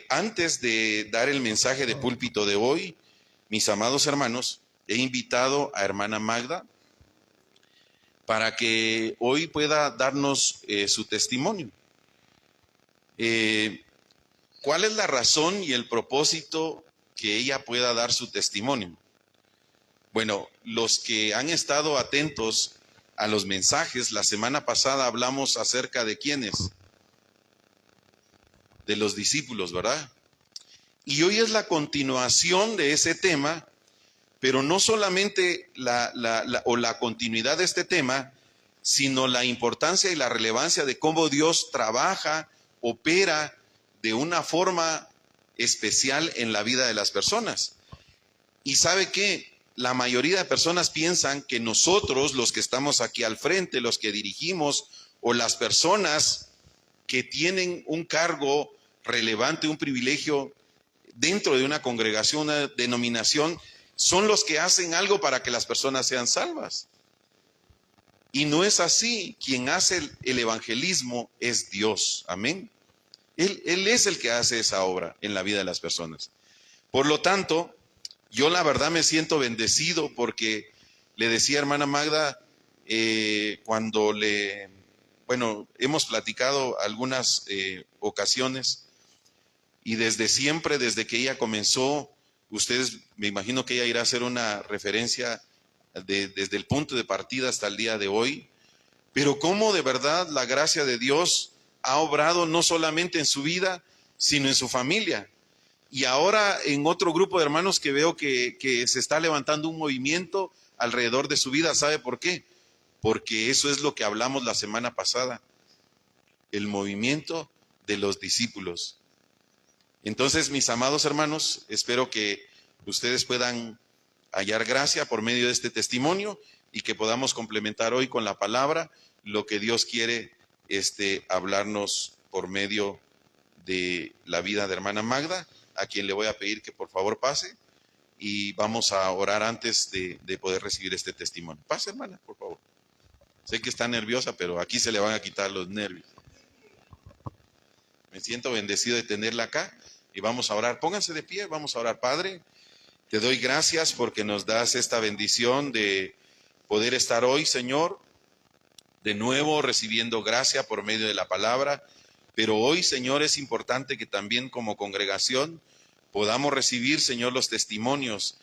Antes de dar el mensaje de púlpito de hoy, mis amados hermanos, he invitado a hermana Magda para que hoy pueda darnos su testimonio. ¿Cuál es la razón y el propósito que ella pueda dar su testimonio? Bueno, los que han estado atentos a los mensajes, la semana pasada hablamos acerca de quiénes, de los discípulos, ¿verdad? Y hoy es la continuación de ese tema, pero no solamente la continuidad de este tema, sino la importancia y la relevancia de cómo Dios trabaja, opera de una forma especial en la vida de las personas. Y sabe que la mayoría de personas piensan que nosotros, los que estamos aquí al frente, los que dirigimos, o las personas que tienen un cargo relevante, un privilegio dentro de una congregación, una denominación, son los que hacen algo para que las personas sean salvas. Y no es así. Quien hace el evangelismo es Dios. Amén. Él es el que hace esa obra en la vida de las personas. Por lo tanto, yo la verdad me siento bendecido porque le decía a hermana Magda, cuando hemos platicado algunas ocasiones, y desde siempre, desde que ella comenzó, ustedes, me imagino que ella irá a hacer una referencia desde el punto de partida hasta el día de hoy, pero cómo de verdad la gracia de Dios ha obrado no solamente en su vida, sino en su familia. Y ahora en otro grupo de hermanos que veo que se está levantando un movimiento alrededor de su vida. ¿Sabe por qué? Porque eso es lo que hablamos la semana pasada, el movimiento de los discípulos. Entonces, mis amados hermanos, espero que ustedes puedan hallar gracia por medio de este testimonio y que podamos complementar hoy con la palabra lo que Dios quiere hablarnos por medio de la vida de hermana Magda, a quien le voy a pedir que por favor pase y vamos a orar antes de poder recibir este testimonio. Pase, hermana, por favor. Sé que está nerviosa, pero aquí se le van a quitar los nervios. Me siento bendecido de tenerla acá y vamos a orar. Pónganse de pie, vamos a orar. Padre, te doy gracias porque nos das esta bendición de poder estar hoy, Señor, de nuevo recibiendo gracia por medio de la palabra. Pero hoy, Señor, es importante que también como congregación podamos recibir, Señor, los testimonios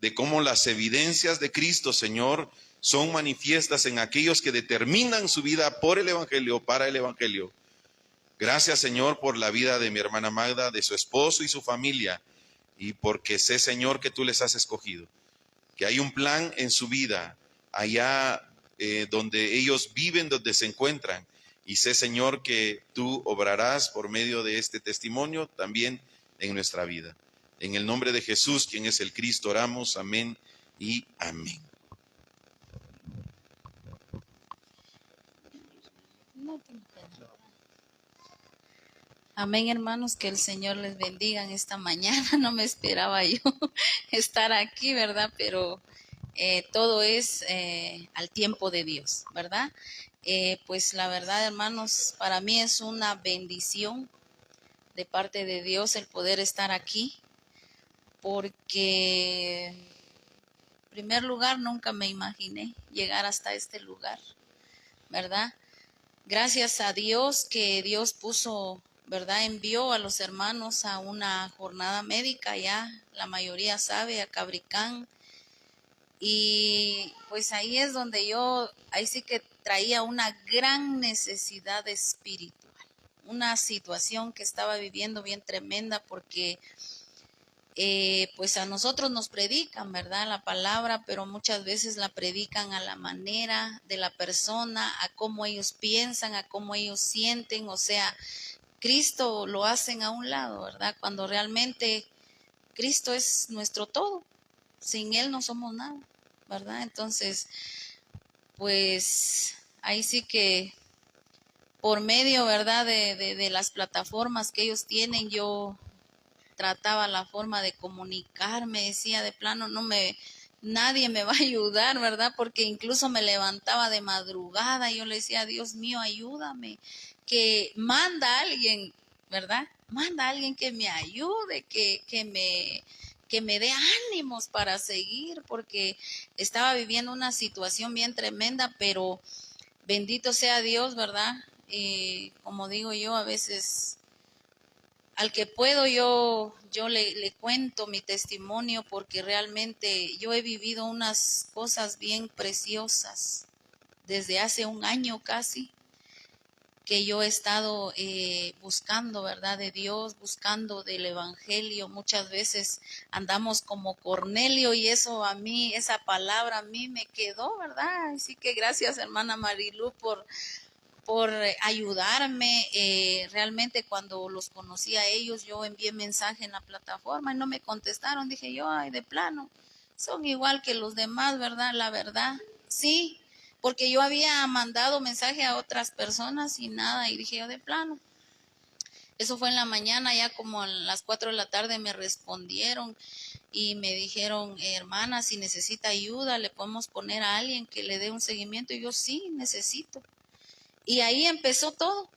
de cómo las evidencias de Cristo, Señor, son manifiestas en aquellos que determinan su vida por el Evangelio, para el Evangelio. Gracias, Señor, por la vida de mi hermana Magda, de su esposo y su familia, y porque sé, Señor, que tú les has escogido, que hay un plan en su vida, allá donde ellos viven, donde se encuentran, y sé, Señor, que tú obrarás por medio de este testimonio también en nuestra vida. En el nombre de Jesús, quien es el Cristo, oramos, amén y amén. Amén, hermanos, que el Señor les bendiga en esta mañana. No me esperaba yo estar aquí, ¿verdad? Pero todo es al tiempo de Dios, ¿verdad? Pues la verdad, hermanos, para mí es una bendición de parte de Dios el poder estar aquí, porque en primer lugar nunca me imaginé llegar hasta este lugar, ¿verdad? Gracias a Dios que Dios puso, ¿verdad? Envió a los hermanos a una jornada médica, ya la mayoría sabe, a Cabricán. Y pues ahí es donde ahí sí que traía una gran necesidad espiritual, una situación que estaba viviendo bien tremenda porque pues a nosotros nos predican, ¿verdad? La palabra, pero muchas veces la predican a la manera de la persona, a cómo ellos piensan, a cómo ellos sienten, o sea, Cristo lo hacen a un lado, ¿verdad? Cuando realmente Cristo es nuestro todo, sin Él no somos nada, ¿verdad? Entonces, pues ahí sí que por medio, ¿verdad? De las plataformas que ellos tienen, yo trataba la forma de comunicarme, decía de plano, no me nadie me va a ayudar, ¿verdad? Porque incluso me levantaba de madrugada y yo le decía, Dios mío, ayúdame, que manda a alguien, ¿verdad? Manda a alguien que me ayude, que me dé ánimos para seguir, porque estaba viviendo una situación bien tremenda, pero bendito sea Dios, ¿verdad? Como digo yo, a veces al que puedo yo le cuento mi testimonio porque realmente yo he vivido unas cosas bien preciosas desde hace un año casi que yo he estado buscando, ¿verdad? De Dios, buscando del Evangelio. Muchas veces andamos como Cornelio y eso a mí, esa palabra a mí me quedó, ¿verdad? Así que gracias, hermana Marilu, por ayudarme. Realmente cuando los conocí a ellos, yo envié mensaje en la plataforma y no me contestaron. Dije yo, ay, de plano, son igual que los demás, ¿verdad? La verdad, sí, porque yo había mandado mensaje a otras personas y nada, y dije yo, de plano. Eso fue en la mañana, ya como a las 4 de la tarde me respondieron y me dijeron, hermana, si necesita ayuda, le podemos poner a alguien que le dé un seguimiento. Y yo, sí, necesito. Y ahí empezó todo.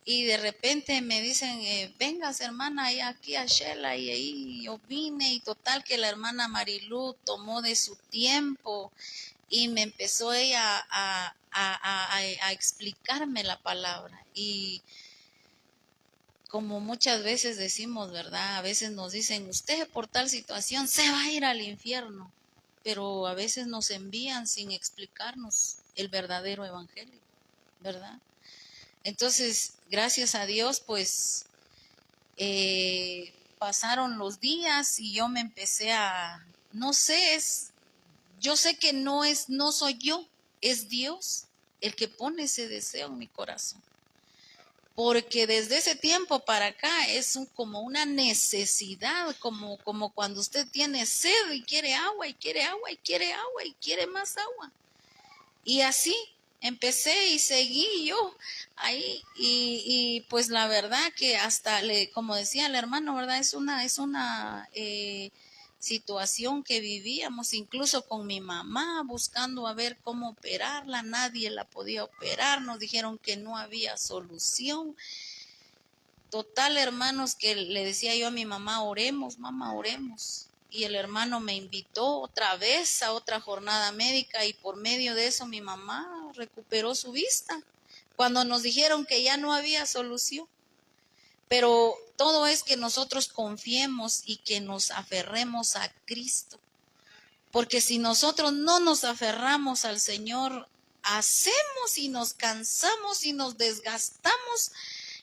Y de repente me dicen, vengas hermana, y aquí a Shela, y ahí yo vine, y total que la hermana Marilu tomó de su tiempo y me empezó ella a explicarme la palabra. Y como muchas veces decimos, ¿verdad? A veces nos dicen, usted por tal situación se va a ir al infierno, pero a veces nos envían sin explicarnos el verdadero evangelio, ¿verdad? Entonces, gracias a Dios, pues pasaron los días y yo me empecé no sé, yo sé que no soy yo, es Dios el que pone ese deseo en mi corazón. Porque desde ese tiempo para acá es como una necesidad, como cuando usted tiene sed y quiere agua y quiere agua y quiere agua y quiere más agua. Y así empecé y seguí yo ahí y pues la verdad que hasta como decía el hermano, ¿verdad? Es una situación que vivíamos incluso con mi mamá buscando a ver cómo operarla, nadie la podía operar, nos dijeron que no había solución. Total, hermanos, que le decía yo a mi mamá, oremos, mamá, oremos. Y el hermano me invitó otra vez a otra jornada médica y por medio de eso mi mamá recuperó su vista. Cuando nos dijeron que ya no había solución. Pero todo es que nosotros confiemos y que nos aferremos a Cristo. Porque si nosotros no nos aferramos al Señor, hacemos y nos cansamos y nos desgastamos.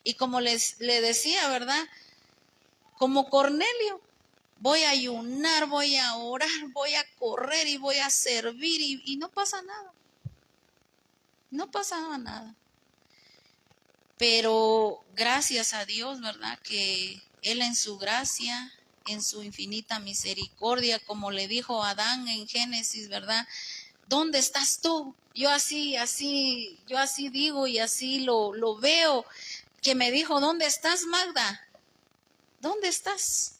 Y como le decía, ¿verdad? Como Cornelio, voy a ayunar, voy a orar, voy a correr y voy a servir y no pasa nada. No pasaba nada. Pero gracias a Dios, ¿verdad? Que Él en su gracia, en su infinita misericordia, como le dijo a Adán en Génesis, ¿verdad? ¿Dónde estás tú? Yo así digo y así lo veo, que me dijo, ¿dónde estás, Magda? ¿Dónde estás?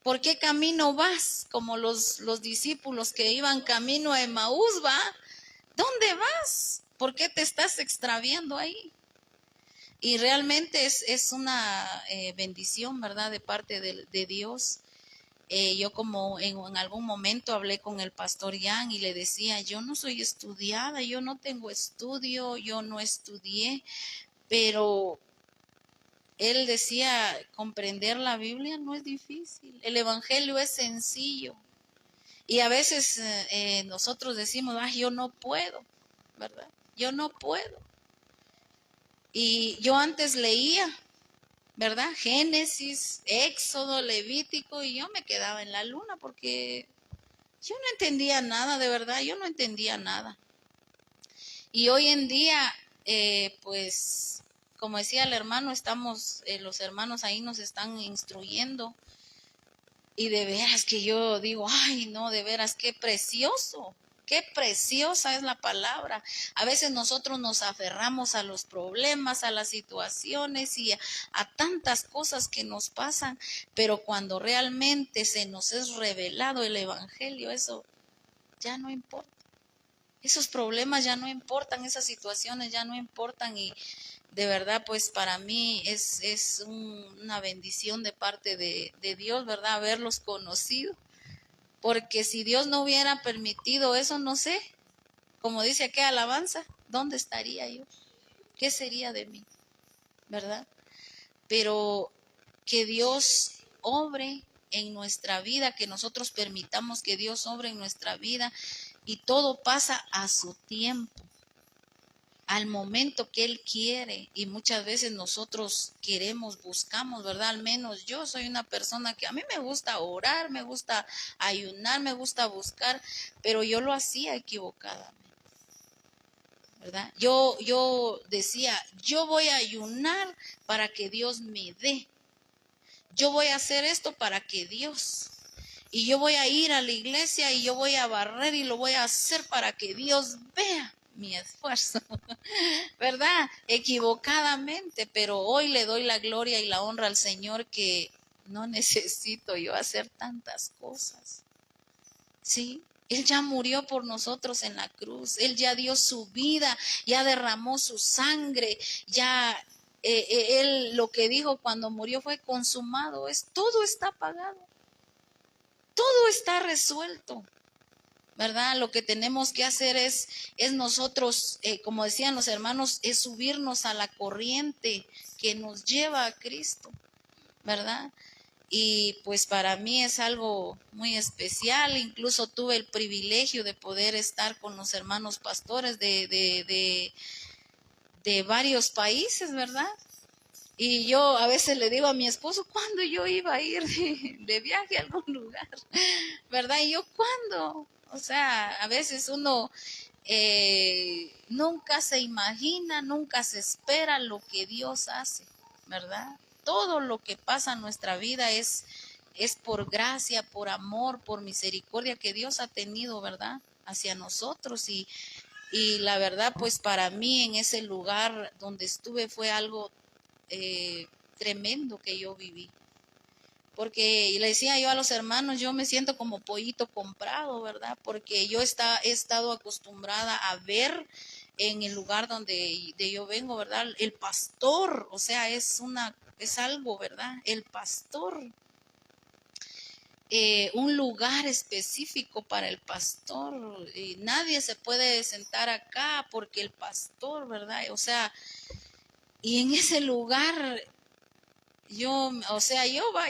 ¿Por qué camino vas? Como los discípulos que iban camino a Emaús, ¿va? ¿Dónde vas? ¿Por qué te estás extraviando ahí? Y realmente es una bendición, ¿verdad? De parte de Dios. Yo como en algún momento hablé con el pastor Jan y le decía, yo no soy estudiada, yo no tengo estudio, yo no estudié, pero él decía, comprender la Biblia no es difícil, el Evangelio es sencillo. Y a veces nosotros decimos, yo no puedo, ¿verdad? Yo no puedo. Y yo antes leía, ¿verdad? Génesis, Éxodo, Levítico, y yo me quedaba en la luna porque yo no entendía nada, de verdad, yo no entendía nada. Y hoy en día, pues, como decía el hermano, estamos, los hermanos ahí nos están instruyendo. Y de veras que yo digo, ay, no, de veras, qué Qué preciosa es la palabra. A veces nosotros nos aferramos a los problemas, a las situaciones y a tantas cosas que nos pasan, pero cuando realmente se nos es revelado el evangelio, eso ya no importa. Esos problemas ya no importan, esas situaciones ya no importan y de verdad, pues para mí es una bendición de parte de Dios, ¿verdad? Haberlos conocido. Porque si Dios no hubiera permitido eso, no sé, como dice aquí alabanza, ¿dónde estaría yo? ¿Qué sería de mí? ¿Verdad? Pero que Dios obre en nuestra vida, que nosotros permitamos que Dios obre en nuestra vida y todo pasa a su tiempo, al momento que Él quiere. Y muchas veces nosotros queremos, buscamos, ¿verdad? Al menos yo soy una persona que a mí me gusta orar, me gusta ayunar, me gusta buscar, pero yo lo hacía equivocadamente, ¿verdad? Yo decía, yo voy a ayunar para que Dios me dé. Yo voy a hacer esto para que Dios. Y yo voy a ir a la iglesia y yo voy a barrer y lo voy a hacer para que Dios vea mi esfuerzo, ¿verdad? Equivocadamente, pero hoy le doy la gloria y la honra al Señor que no necesito yo hacer tantas cosas, ¿sí? Él ya murió por nosotros en la cruz, Él ya dio su vida, ya derramó su sangre, ya Él lo que dijo cuando murió fue consumado, todo está pagado, todo está resuelto. ¿Verdad? Lo que tenemos que hacer es nosotros, como decían los hermanos, es subirnos a la corriente que nos lleva a Cristo, ¿verdad? Y pues para mí es algo muy especial. Incluso tuve el privilegio de poder estar con los hermanos pastores de varios países, ¿verdad? Y yo a veces le digo a mi esposo, ¿cuándo yo iba a ir de viaje a algún lugar? ¿Verdad? Y yo, ¿cuándo? O sea, a veces uno nunca se imagina, nunca se espera lo que Dios hace, ¿verdad? Todo lo que pasa en nuestra vida es por gracia, por amor, por misericordia que Dios ha tenido, ¿verdad? Hacia nosotros y la verdad, pues para mí en ese lugar donde estuve fue algo tremendo que yo viví. Porque le decía yo a los hermanos, yo me siento como pollito comprado, ¿verdad? Porque yo he estado acostumbrada a ver en el lugar donde yo vengo, ¿verdad? El pastor, o sea, es algo, ¿verdad? El pastor, un lugar específico para el pastor. Y nadie se puede sentar acá porque el pastor, ¿verdad? O sea, y en ese lugar yo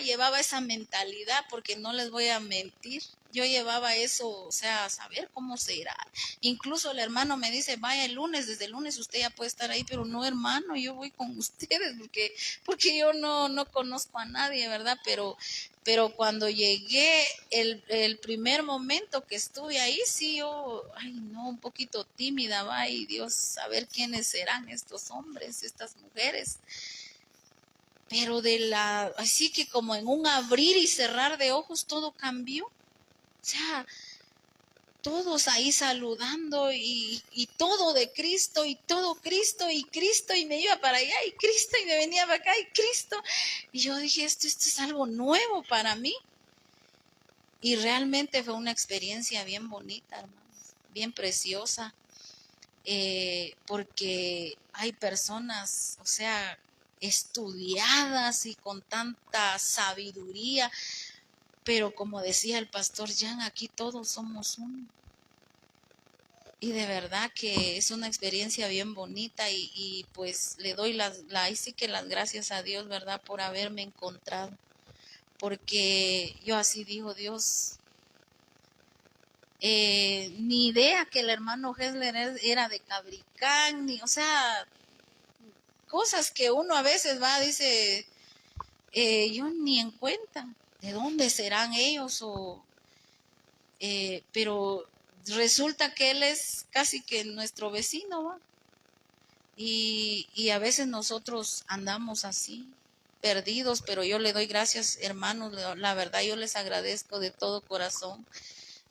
llevaba esa mentalidad porque no les voy a mentir. Yo llevaba eso, o sea, a saber cómo se irá. Incluso el hermano me dice, vaya el lunes, desde el lunes usted ya puede estar ahí, pero no, hermano, yo voy con ustedes porque yo no conozco a nadie, ¿verdad? Pero cuando llegué, el primer momento que estuve ahí, sí, yo, ay, no, un poquito tímida, va, y Dios, saber quiénes serán estos hombres, estas mujeres. Pero así que como en un abrir y cerrar de ojos todo cambió. O sea, todos ahí saludando y todo de Cristo y todo Cristo y me iba para allá y Cristo y me venía para acá y Cristo. Y yo dije, esto es algo nuevo para mí. Y realmente fue una experiencia bien bonita, hermanos, bien preciosa, porque hay personas, o sea, estudiadas y con tanta sabiduría, pero como decía el pastor Jan, aquí todos somos uno. Y de verdad que es una experiencia bien bonita y pues le doy sí que las gracias a Dios, ¿verdad? Por haberme encontrado. Porque yo así digo, Dios, ni idea que el hermano Hessler era de Cabricán, o sea, cosas que uno a veces dice, yo ni en cuenta, ¿de dónde serán ellos? Pero resulta que él es casi que nuestro vecino, ¿va? Y a veces nosotros andamos así, perdidos, pero yo le doy gracias, hermanos, la verdad yo les agradezco de todo corazón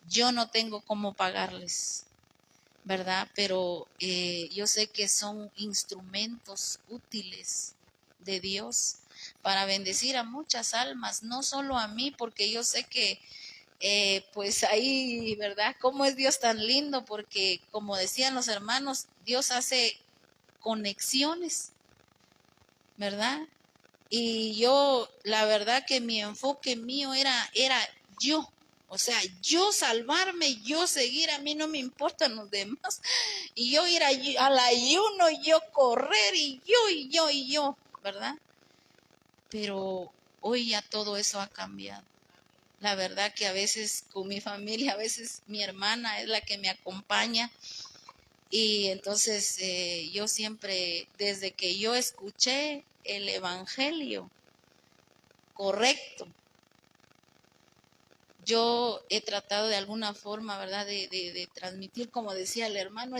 yo no tengo cómo pagarles, ¿verdad? Pero yo sé que son instrumentos útiles de Dios para bendecir a muchas almas, no solo a mí, porque yo sé que pues ahí, ¿verdad? ¿Cómo es Dios tan lindo? Porque como decían los hermanos, Dios hace conexiones, ¿verdad? Y yo, la verdad que mi enfoque mío era yo. O sea, yo salvarme, yo seguir, a mí no me importan los demás. Y yo ir al ayuno, yo correr, y yo, ¿verdad? Pero hoy ya todo eso ha cambiado. La verdad que a veces con mi familia, a veces mi hermana es la que me acompaña. Y entonces yo siempre, desde que yo escuché el evangelio correcto, yo he tratado de alguna forma, ¿verdad?, de transmitir, como decía el hermano,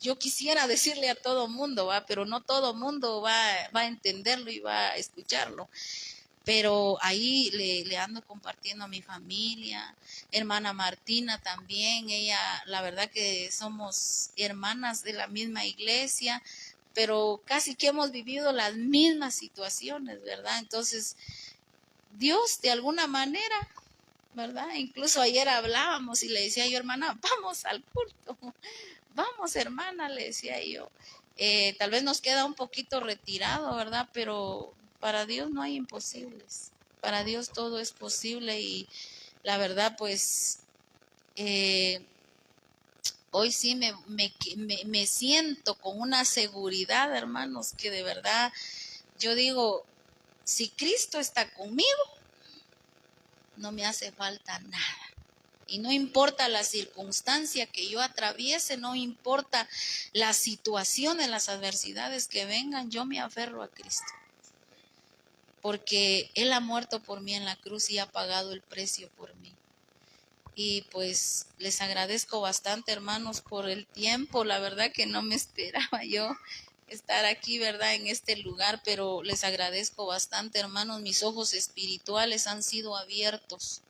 yo quisiera decirle a todo mundo, ¿va? Pero no todo mundo va a entenderlo y va a escucharlo. Pero ahí le ando compartiendo a mi familia, hermana Martina también, ella, la verdad que somos hermanas de la misma iglesia, pero casi que hemos vivido las mismas situaciones, ¿verdad? Entonces, Dios de alguna manera, ¿verdad? Incluso ayer hablábamos y le decía yo, hermana, vamos al culto, vamos hermana, le decía yo. Tal vez nos queda un poquito retirado, ¿verdad? Pero para Dios no hay imposibles. Para Dios todo es posible y la verdad, pues, hoy sí me siento con una seguridad, hermanos, que de verdad yo digo, si Cristo está conmigo, no me hace falta nada. Y no importa la circunstancia que yo atraviese, no importa las situaciones, las adversidades que vengan, yo me aferro a Cristo. Porque Él ha muerto por mí en la cruz y ha pagado el precio por mí. Y pues les agradezco bastante, hermanos, por el tiempo. La verdad que no me esperaba yo estar aquí, ¿verdad?, en este lugar, pero les agradezco bastante, hermanos. Mis ojos espirituales han sido abiertos,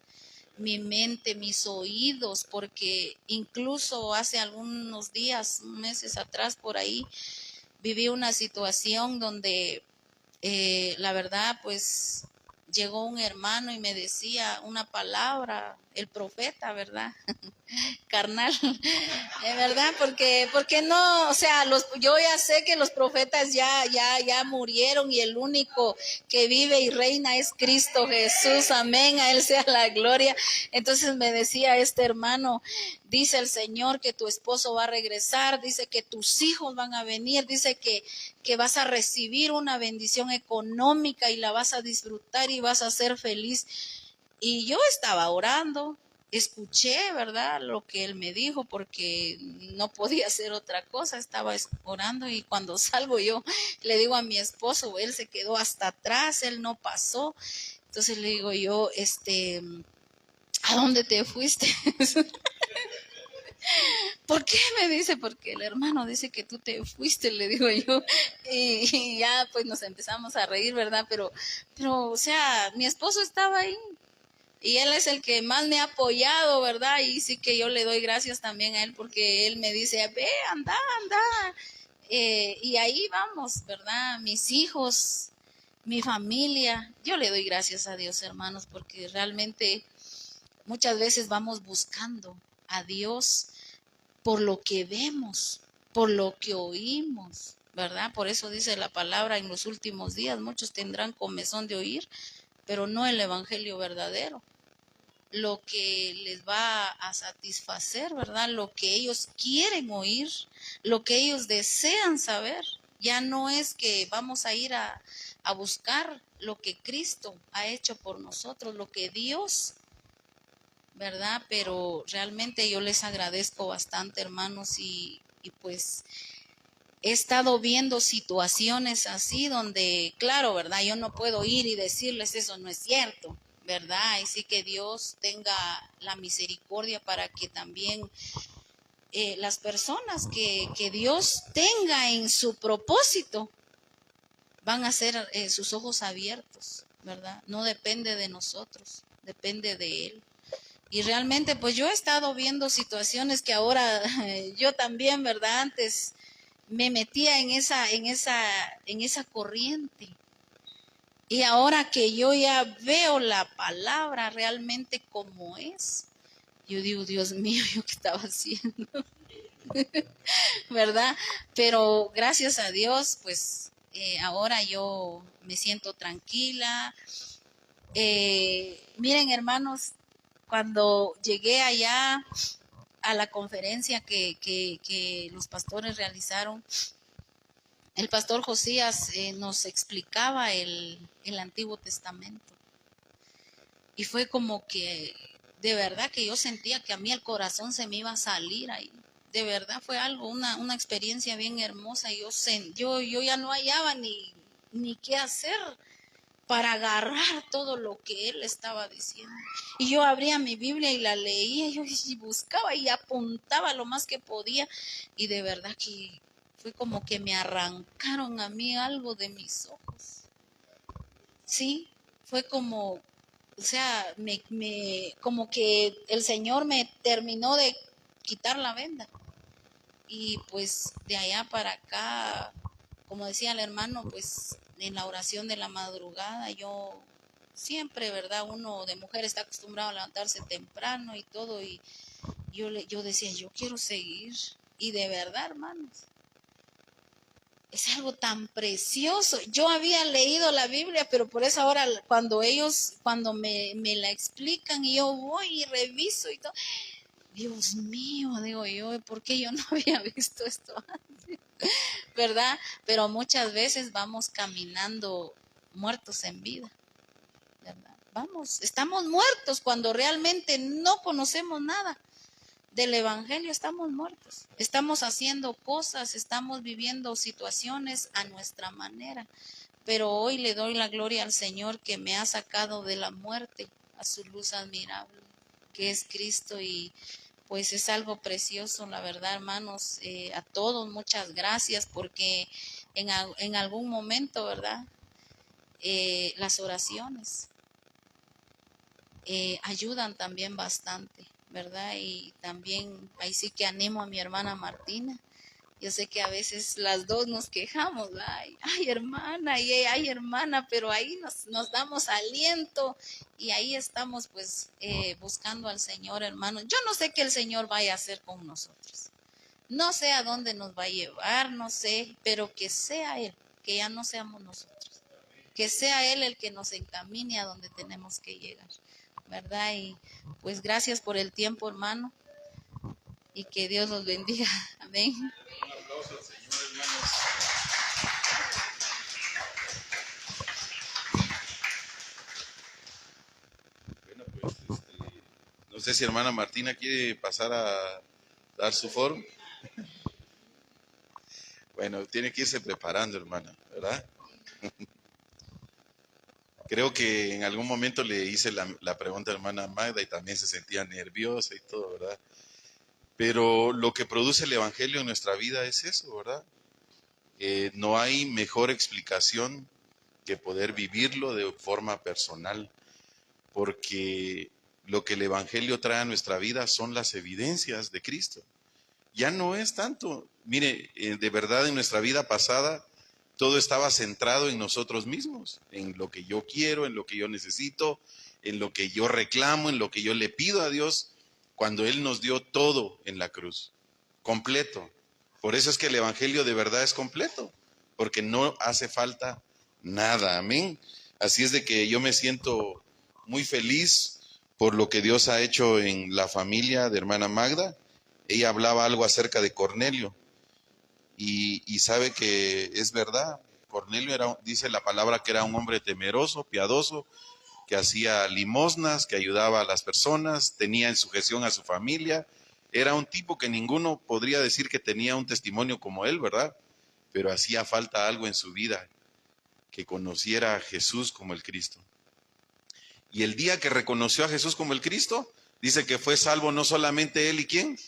mi mente, mis oídos, porque incluso hace algunos días, meses atrás por ahí, viví una situación donde la verdad, pues llegó un hermano y me decía una palabra, el profeta, ¿verdad? Carnal, de verdad, porque no, o sea, yo ya sé que los profetas ya murieron y el único que vive y reina es Cristo Jesús, amén, a Él sea la gloria. Entonces me decía este hermano, dice el Señor que tu esposo va a regresar, dice que tus hijos van a venir, dice que vas a recibir una bendición económica y la vas a disfrutar y vas a ser feliz. Y yo estaba orando, escuché, ¿verdad?, lo que él me dijo, porque no podía hacer otra cosa, estaba orando y cuando salgo yo le digo a mi esposo, él se quedó hasta atrás, él no pasó. Entonces le digo yo, ¿a dónde te fuiste? ¿Por qué? Me dice, porque el hermano dice que tú te fuiste, le digo yo, y ya pues nos empezamos a reír, ¿verdad? Pero, o sea, mi esposo estaba ahí, y él es el que más me ha apoyado, ¿verdad? Y sí que yo le doy gracias también a él porque él me dice, ve, anda. Y ahí vamos, ¿verdad? Mis hijos, mi familia. Yo le doy gracias a Dios, hermanos, porque realmente muchas veces vamos buscando a Dios por lo que vemos, por lo que oímos, ¿verdad? Por eso dice la palabra, en los últimos días muchos tendrán comezón de oír, pero no el evangelio verdadero, lo que les va a satisfacer, ¿verdad? Lo que ellos quieren oír, lo que ellos desean saber. Ya no es que vamos a ir a buscar lo que Cristo ha hecho por nosotros, lo que Dios, ¿verdad? Pero realmente yo les agradezco bastante, hermanos, y pues he estado viendo situaciones así donde, claro, ¿verdad? Yo no puedo ir y decirles eso no es cierto, ¿verdad? Y sí que Dios tenga la misericordia para que también las personas que Dios tenga en su propósito van a ser sus ojos abiertos, ¿verdad? No depende de nosotros, depende de Él. Y realmente pues yo he estado viendo situaciones que ahora yo también, ¿verdad? Antes me metía en esa corriente. Y ahora que yo ya veo la palabra realmente como es, yo digo, Dios mío, ¿yo qué estaba haciendo? ¿Verdad? Pero gracias a Dios, pues ahora yo me siento tranquila. Miren, hermanos, cuando llegué allá a la conferencia que los pastores realizaron, el pastor Josías nos explicaba el Antiguo Testamento. Y fue como que, de verdad que yo sentía que a mí el corazón se me iba a salir ahí. De verdad fue algo, una experiencia bien hermosa. Yo ya no hallaba ni qué hacer para agarrar todo lo que él estaba diciendo. Y yo abría mi Biblia y la leía, y buscaba y apuntaba lo más que podía. Y de verdad que fue como que me arrancaron a mí algo de mis ojos. Sí, fue como, o sea, como que el Señor me terminó de quitar la venda. Y pues de allá para acá, como decía el hermano, pues en la oración de la madrugada, yo siempre, ¿verdad? Uno de mujer está acostumbrado a levantarse temprano y todo, y yo decía, yo quiero seguir. Y de verdad, hermanos, es algo tan precioso. Yo había leído la Biblia, pero por eso ahora cuando me la explican y yo voy y reviso y todo, Dios mío, digo yo, ¿por qué yo no había visto esto antes? ¿Verdad? Pero muchas veces vamos caminando muertos en vida, ¿verdad? Estamos muertos cuando realmente no conocemos nada del Evangelio, estamos muertos. Estamos haciendo cosas, estamos viviendo situaciones a nuestra manera. Pero hoy le doy la gloria al Señor que me ha sacado de la muerte a su luz admirable, que es Cristo, y pues es algo precioso, la verdad, hermanos. A todos muchas gracias, porque en algún momento, ¿verdad? Las oraciones ayudan también bastante, ¿verdad? Y también ahí sí que animo a mi hermana Martina. Yo sé que a veces las dos nos quejamos, ay hermana, y ay hermana, pero ahí nos damos aliento y ahí estamos pues buscando al Señor, hermano. Yo no sé qué el Señor vaya a hacer con nosotros. No sé a dónde nos va a llevar, no sé, pero que sea Él, que ya no seamos nosotros. Que sea Él el que nos encamine a donde tenemos que llegar, ¿verdad? Y pues gracias por el tiempo, hermano, y que Dios los bendiga. Amén. Un aplauso al Señor, hermanos. Bueno, pues no sé si hermana Martina quiere pasar a dar su foro. Bueno, tiene que irse preparando, hermana, ¿verdad? Creo que en algún momento le hice la pregunta a hermana Magda y también se sentía nerviosa y todo, ¿verdad? Pero lo que produce el Evangelio en nuestra vida es eso, ¿verdad? No hay mejor explicación que poder vivirlo de forma personal, porque lo que el Evangelio trae a nuestra vida son las evidencias de Cristo. Ya no es tanto, mire, de verdad en nuestra vida pasada todo estaba centrado en nosotros mismos, en lo que yo quiero, en lo que yo necesito, en lo que yo reclamo, en lo que yo le pido a Dios, cuando Él nos dio todo en la cruz, completo. Por eso es que el Evangelio de verdad es completo, porque no hace falta nada, amén. Así es de que yo me siento muy feliz por lo que Dios ha hecho en la familia de hermana Magda. Ella hablaba algo acerca de Cornelio y sabe que es verdad. Cornelio dice la palabra que era un hombre temeroso, piadoso, que hacía limosnas, que ayudaba a las personas, tenía en sujeción a su familia. Era un tipo que ninguno podría decir que tenía un testimonio como él, ¿verdad? Pero hacía falta algo en su vida, que conociera a Jesús como el Cristo. Y el día que reconoció a Jesús como el Cristo, dice que fue salvo no solamente él y quién,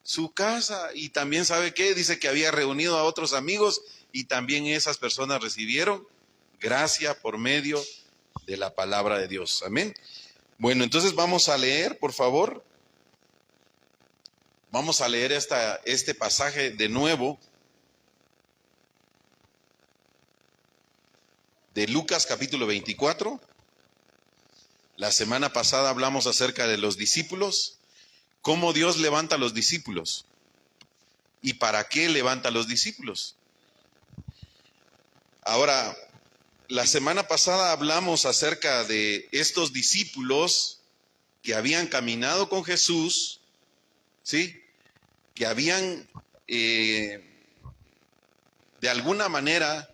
su casa. Y también sabe qué, dice que había reunido a otros amigos y también esas personas recibieron gracia por medio de la palabra de Dios. Amén. Bueno, entonces vamos a leer, por favor. Vamos a leer este pasaje de nuevo. De Lucas capítulo 24. La semana pasada hablamos acerca de los discípulos, cómo Dios levanta a los discípulos y para qué levanta a los discípulos. Ahora, la semana pasada hablamos acerca de estos discípulos que habían caminado con Jesús, ¿sí? Que habían, de alguna manera,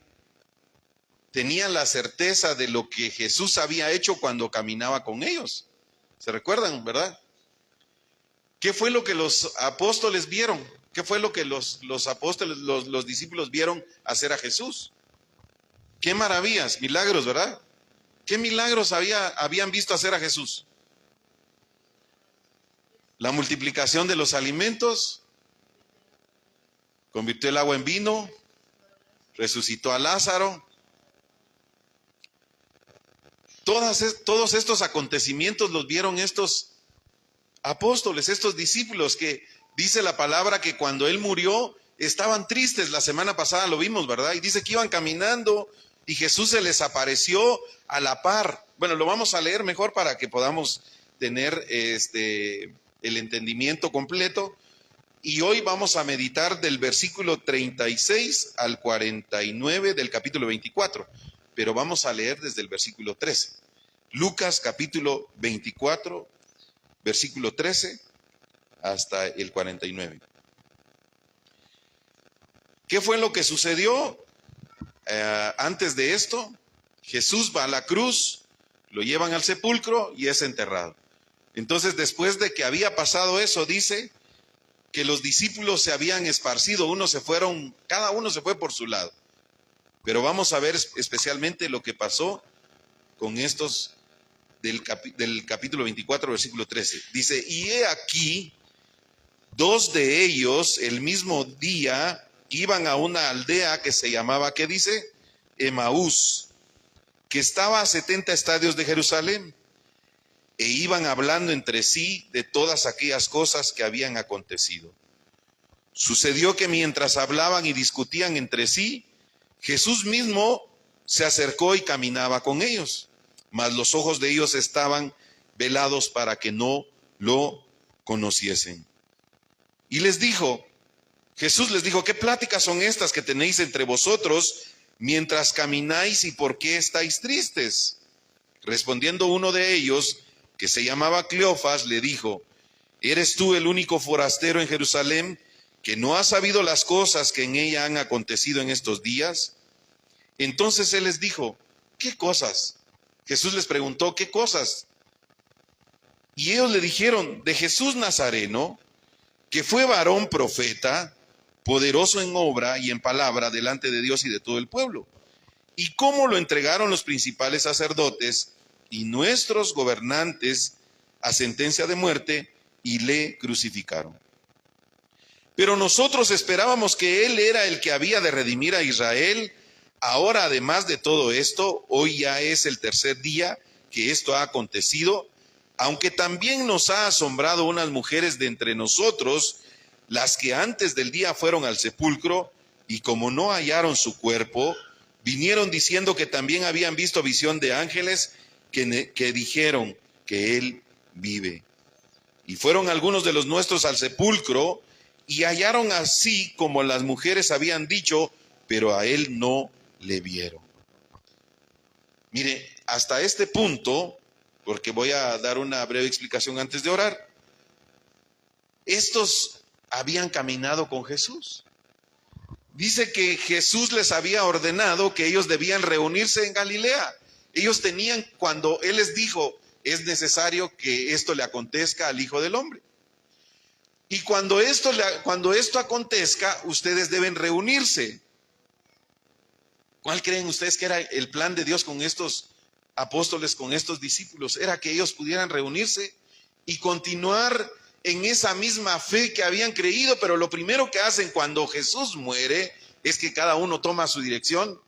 tenían la certeza de lo que Jesús había hecho cuando caminaba con ellos. ¿Se recuerdan, verdad? ¿Qué fue lo que los apóstoles vieron? ¿Qué fue lo que los apóstoles, los discípulos vieron hacer a Jesús? ¡Qué maravillas, milagros!, ¿verdad? ¿Qué milagros habían visto hacer a Jesús? La multiplicación de los alimentos, convirtió el agua en vino, resucitó a Lázaro. Todos estos acontecimientos los vieron estos apóstoles, estos discípulos, que dice la palabra que cuando él murió estaban tristes. La semana pasada lo vimos, ¿verdad? Y dice que iban caminando y Jesús se les apareció a la par. Bueno, lo vamos a leer mejor para que podamos tener el entendimiento completo. Y hoy vamos a meditar del versículo 36 al 49 del capítulo 24. Pero vamos a leer desde el versículo 13. Lucas capítulo 24, versículo 13 hasta el 49. ¿Qué fue lo que sucedió antes de esto? Jesús va a la cruz, lo llevan al sepulcro y es enterrado. Entonces, después de que había pasado eso, dice que los discípulos se habían esparcido, cada uno se fue por su lado. Pero vamos a ver especialmente lo que pasó con estos del capítulo 24, versículo 13. Dice, y he aquí, 2 de ellos el mismo día iban a una aldea que se llamaba, ¿qué dice? Emaús, que estaba a 70 estadios de Jerusalén, e iban hablando entre sí de todas aquellas cosas que habían acontecido. Sucedió que mientras hablaban y discutían entre sí, Jesús mismo se acercó y caminaba con ellos, mas los ojos de ellos estaban velados para que no lo conociesen. Y Jesús les dijo, ¿qué pláticas son estas que tenéis entre vosotros mientras camináis y por qué estáis tristes? Respondiendo uno de ellos, que se llamaba Cleofas, le dijo, ¿eres tú el único forastero en Jerusalén que no ha sabido las cosas que en ella han acontecido en estos días? Entonces él les dijo, ¿qué cosas? Jesús les preguntó, ¿qué cosas? Y ellos le dijeron, de Jesús Nazareno, que fue varón profeta, poderoso en obra y en palabra delante de Dios y de todo el pueblo. Y cómo lo entregaron los principales sacerdotes y nuestros gobernantes a sentencia de muerte y le crucificaron. Pero nosotros esperábamos que él era el que había de redimir a Israel. Ahora, además de todo esto, hoy ya es el tercer día que esto ha acontecido, aunque también nos ha asombrado unas mujeres de entre nosotros, las que antes del día fueron al sepulcro, y como no hallaron su cuerpo, vinieron diciendo que también habían visto visión de ángeles que dijeron que él vive. Y fueron algunos de los nuestros al sepulcro, y hallaron así como las mujeres habían dicho, pero a él no le vieron. Mire, hasta este punto, porque voy a dar una breve explicación antes de orar, estos habían caminado con Jesús. Dice que Jesús les había ordenado que ellos debían reunirse en Galilea. Ellos tenían, cuando Él les dijo, es necesario que esto le acontezca al Hijo del Hombre. Y cuando esto acontezca, ustedes deben reunirse. ¿Cuál creen ustedes que era el plan de Dios con estos apóstoles, con estos discípulos? Era que ellos pudieran reunirse y continuar en esa misma fe que habían creído, pero lo primero que hacen cuando Jesús muere es que cada uno toma su dirección.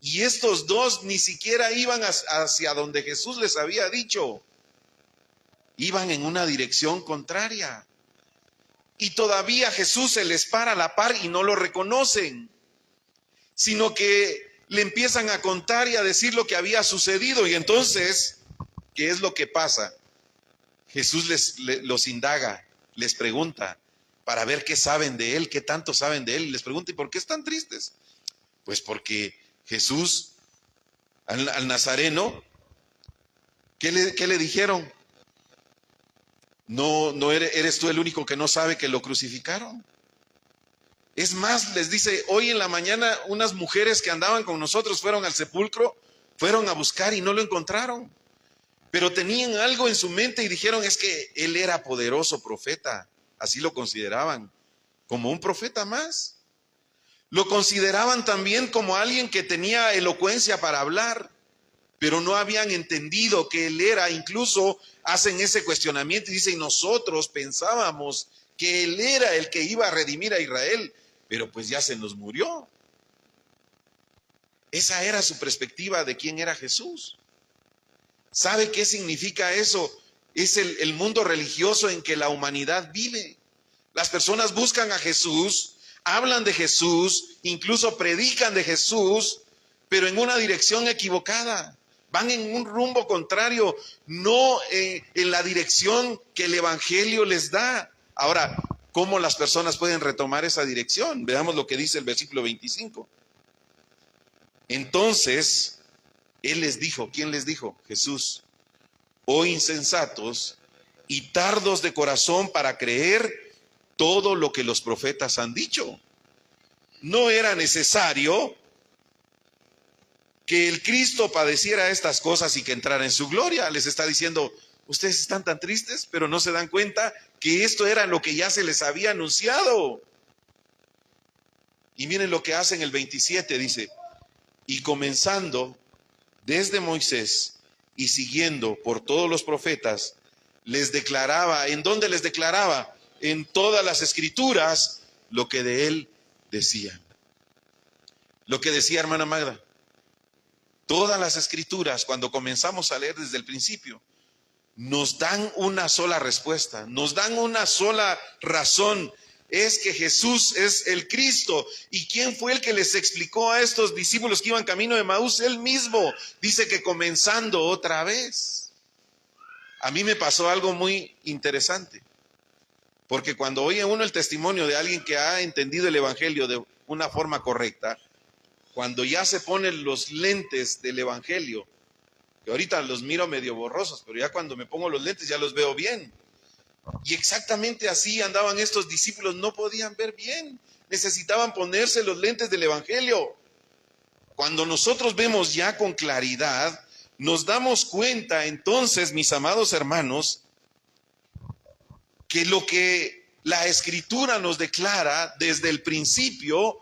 Y estos dos ni siquiera iban hacia donde Jesús les había dicho. Iban en una dirección contraria. Y todavía Jesús se les para a la par y no lo reconocen, sino que le empiezan a contar y a decir lo que había sucedido. Y entonces, ¿qué es lo que pasa? Jesús los indaga, les pregunta para ver qué saben de él, qué tanto saben de él. Y les pregunta, ¿y por qué están tristes? Pues porque Jesús, al nazareno, ¿qué le dijeron? No eres tú el único que no sabe que lo crucificaron. Es más, les dice, hoy en la mañana unas mujeres que andaban con nosotros fueron al sepulcro, fueron a buscar y no lo encontraron. Pero tenían algo en su mente y dijeron, es que él era poderoso profeta. Así lo consideraban, como un profeta más. Lo consideraban también como alguien que tenía elocuencia para hablar, pero no habían entendido que él era. Incluso hacen ese cuestionamiento y dicen, nosotros pensábamos que él era el que iba a redimir a Israel, pero pues ya se nos murió. Esa era su perspectiva de quién era Jesús. ¿Sabe qué significa eso? Es el mundo religioso en que la humanidad vive. Las personas buscan a Jesús, hablan de Jesús, incluso predican de Jesús, pero en una dirección equivocada. Van en un rumbo contrario, no en la dirección que el Evangelio les da. Ahora, ¿cómo las personas pueden retomar esa dirección? Veamos lo que dice el versículo 25. Entonces, Él les dijo, ¿quién les dijo? Jesús. Oh insensatos y tardos de corazón para creer todo lo que los profetas han dicho. No era necesario que el Cristo padeciera estas cosas y que entrara en su gloria. Les está diciendo, ustedes están tan tristes, pero no se dan cuenta que esto era lo que ya se les había anunciado. Y miren lo que hace en el 27, dice, y comenzando desde Moisés y siguiendo por todos los profetas, les declaraba, ¿en dónde les declaraba? En todas las escrituras, lo que de él decían. Lo que decía hermana Magda. Todas las escrituras, cuando comenzamos a leer desde el principio, nos dan una sola respuesta, nos dan una sola razón. Es que Jesús es el Cristo. ¿Y quién fue el que les explicó a estos discípulos que iban camino de Emaús? Él mismo. Dice que comenzando otra vez. A mí me pasó algo muy interesante, porque cuando oye uno el testimonio de alguien que ha entendido el Evangelio de una forma correcta, cuando ya se ponen los lentes del Evangelio, que ahorita los miro medio borrosos, pero ya cuando me pongo los lentes ya los veo bien. Y exactamente así andaban estos discípulos, no podían ver bien, necesitaban ponerse los lentes del Evangelio. Cuando nosotros vemos ya con claridad, nos damos cuenta entonces, mis amados hermanos, que lo que la Escritura nos declara desde el principio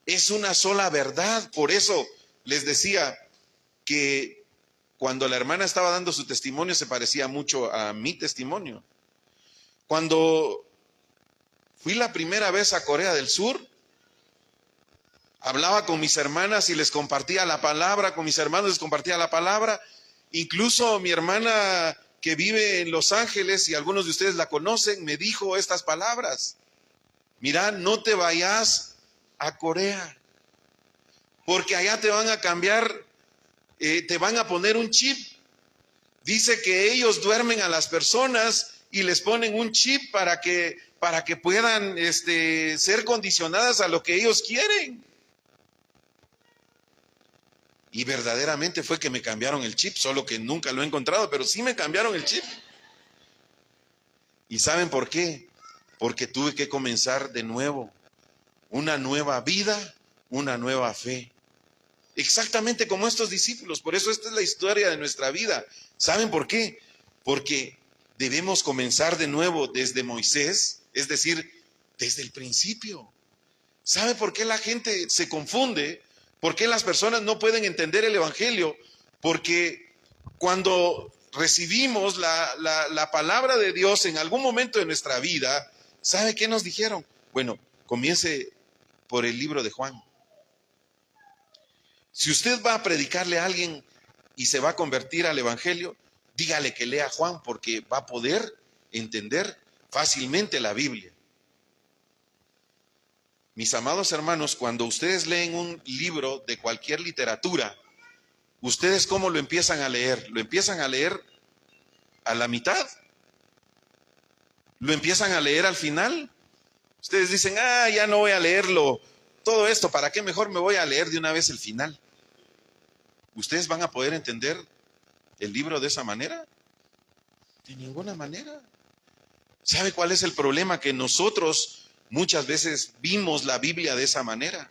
es una sola verdad. Por eso les decía que cuando la hermana estaba dando su testimonio se parecía mucho a mi testimonio. Cuando fui la primera vez a Corea del Sur, hablaba con mis hermanas y les compartía la palabra, con mis hermanos les compartía la palabra. Incluso mi hermana que vive en Los Ángeles, y algunos de ustedes la conocen, me dijo estas palabras: mira, no te vayas a Corea, porque allá te van a cambiar, te van a poner un chip. Dice que ellos duermen a las personas y les ponen un chip para que puedan ser condicionadas a lo que ellos quieren. Y verdaderamente fue que me cambiaron el chip, solo que nunca lo he encontrado, pero sí me cambiaron el chip. ¿Y saben por qué? Porque tuve que comenzar de nuevo, una nueva vida, una nueva fe. Exactamente como estos discípulos. Por eso esta es la historia de nuestra vida. ¿Saben por qué? Porque debemos comenzar de nuevo desde Moisés, es decir, desde el principio. ¿Sabe por qué la gente se confunde? ¿Por qué las personas no pueden entender el Evangelio? Porque cuando recibimos la palabra de Dios en algún momento de nuestra vida, ¿sabe qué nos dijeron? Bueno, comience por el libro de Juan. Si usted va a predicarle a alguien y se va a convertir al Evangelio, dígale que lea Juan porque va a poder entender fácilmente la Biblia. Mis amados hermanos, cuando ustedes leen un libro de cualquier literatura, ¿ustedes cómo lo empiezan a leer? ¿Lo empiezan a leer a la mitad? ¿Lo empiezan a leer al final? Ustedes dicen, ya no voy a leerlo, todo esto, ¿para qué mejor me voy a leer de una vez el final? ¿Ustedes van a poder entender el libro de esa manera? De ninguna manera. ¿Sabe cuál es el problema? Que nosotros muchas veces vimos la Biblia de esa manera.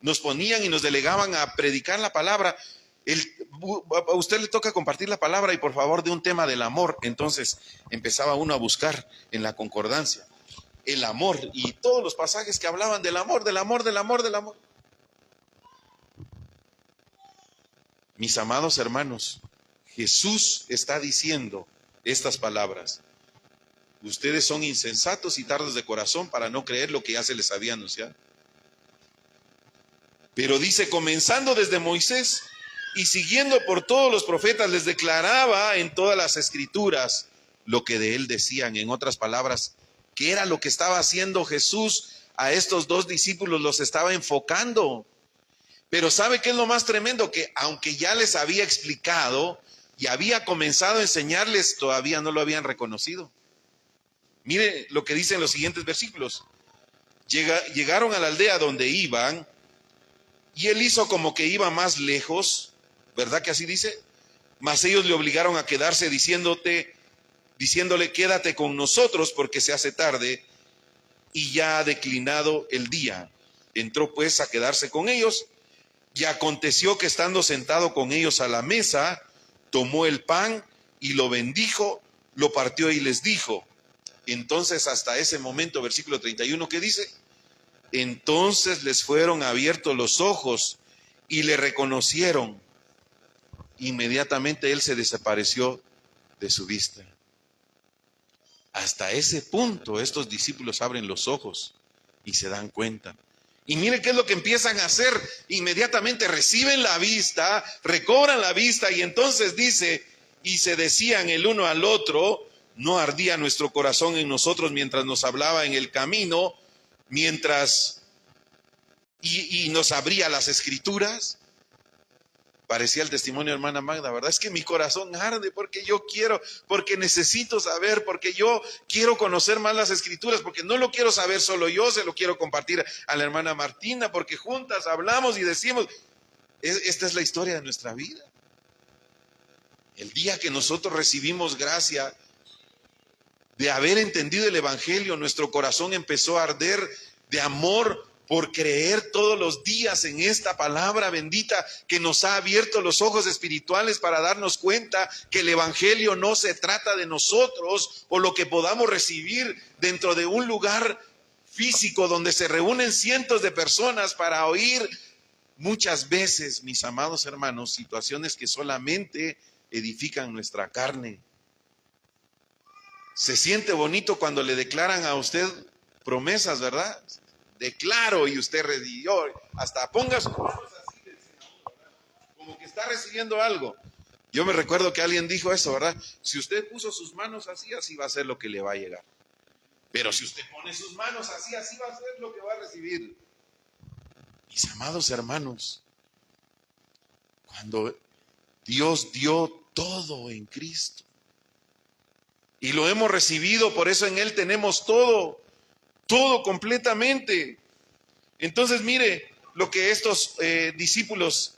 Nos ponían y nos delegaban a predicar la palabra. A usted le toca compartir la palabra y por favor de un tema del amor. Entonces empezaba uno a buscar en la concordancia el amor y todos los pasajes que hablaban del amor, del amor, del amor, del amor. Mis amados hermanos, Jesús está diciendo estas palabras. Ustedes son insensatos y tardos de corazón para no creer lo que ya se les había anunciado. Pero dice, comenzando desde Moisés y siguiendo por todos los profetas, les declaraba en todas las escrituras lo que de él decían. En otras palabras, ¿qué era lo que estaba haciendo Jesús? A estos dos discípulos los estaba enfocando. Pero ¿sabe qué es lo más tremendo? Que aunque ya les había explicado y había comenzado a enseñarles, todavía no lo habían reconocido. Mire lo que dicen los siguientes versículos. Llegaron a la aldea donde iban y él hizo como que iba más lejos, ¿verdad que así dice? Mas ellos le obligaron a quedarse diciéndole, quédate con nosotros porque se hace tarde y ya ha declinado el día. Entró pues a quedarse con ellos y aconteció que estando sentado con ellos a la mesa, tomó el pan y lo bendijo, lo partió y les dijo. Entonces hasta ese momento, versículo 31, ¿qué dice? Entonces les fueron abiertos los ojos y le reconocieron. Inmediatamente él se desapareció de su vista. Hasta ese punto estos discípulos abren los ojos y se dan cuenta. Y mire qué es lo que empiezan a hacer. Inmediatamente reciben la vista, recobran la vista y entonces dice, y se decían el uno al otro, no ardía nuestro corazón en nosotros mientras nos hablaba en el camino, mientras y nos abría las escrituras. Parecía el testimonio de hermana Magda, ¿verdad? Es que mi corazón arde porque yo quiero, porque necesito saber, porque yo quiero conocer más las escrituras, porque no lo quiero saber solo yo, se lo quiero compartir a la hermana Martina, porque juntas hablamos y decimos, esta es la historia de nuestra vida. El día que nosotros recibimos gracia de haber entendido el evangelio, nuestro corazón empezó a arder de amor por creer todos los días en esta palabra bendita que nos ha abierto los ojos espirituales para darnos cuenta que el evangelio no se trata de nosotros o lo que podamos recibir dentro de un lugar físico donde se reúnen cientos de personas para oír muchas veces, mis amados hermanos, situaciones que solamente edifican nuestra carne. Se siente bonito cuando le declaran a usted promesas, ¿verdad? Declaro y usted recibió, hasta ponga sus manos así, como que está recibiendo algo. Yo me recuerdo que alguien dijo eso, ¿verdad? Si usted puso sus manos así, así va a ser lo que le va a llegar. Pero si usted pone sus manos así, así va a ser lo que va a recibir. Mis amados hermanos, cuando Dios dio todo en Cristo y lo hemos recibido, por eso en Él tenemos todo completamente. Entonces mire lo que estos discípulos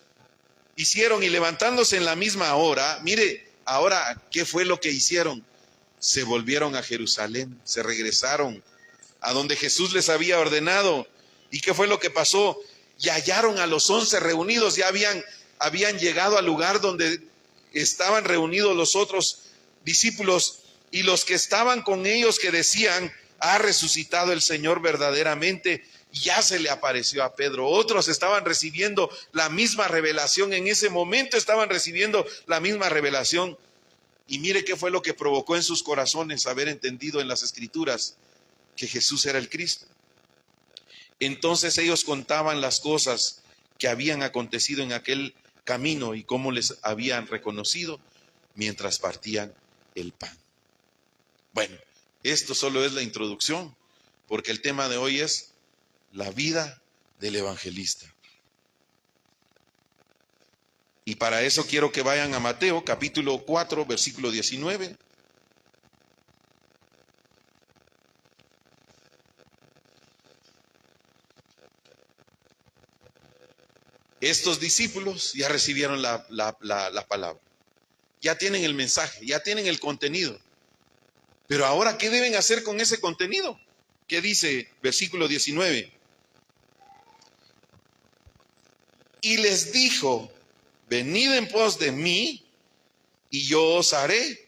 hicieron y levantándose en la misma hora, mire ahora qué fue lo que hicieron. Se volvieron a Jerusalén, se regresaron a donde Jesús les había ordenado. ¿Y qué fue lo que pasó? Y hallaron a los 11 reunidos, ya habían llegado al lugar donde estaban reunidos los otros discípulos y los que estaban con ellos que decían, ha resucitado el Señor verdaderamente, ya se le apareció a Pedro. Otros estaban recibiendo la misma revelación, en ese momento estaban recibiendo la misma revelación. Y mire qué fue lo que provocó en sus corazones haber entendido en las Escrituras que Jesús era el Cristo. Entonces ellos contaban las cosas que habían acontecido en aquel camino y cómo les habían reconocido. mientras partían el pan. Bueno, esto solo es la introducción, porque el tema de hoy es la vida del evangelista. Y para eso quiero que vayan a Mateo capítulo 4, versículo 19. Estos discípulos ya recibieron la palabra, ya tienen el mensaje, ya tienen el contenido. Pero ahora, ¿qué deben hacer con ese contenido? ¿Qué dice versículo 19? Y les dijo, venid en pos de mí y yo os haré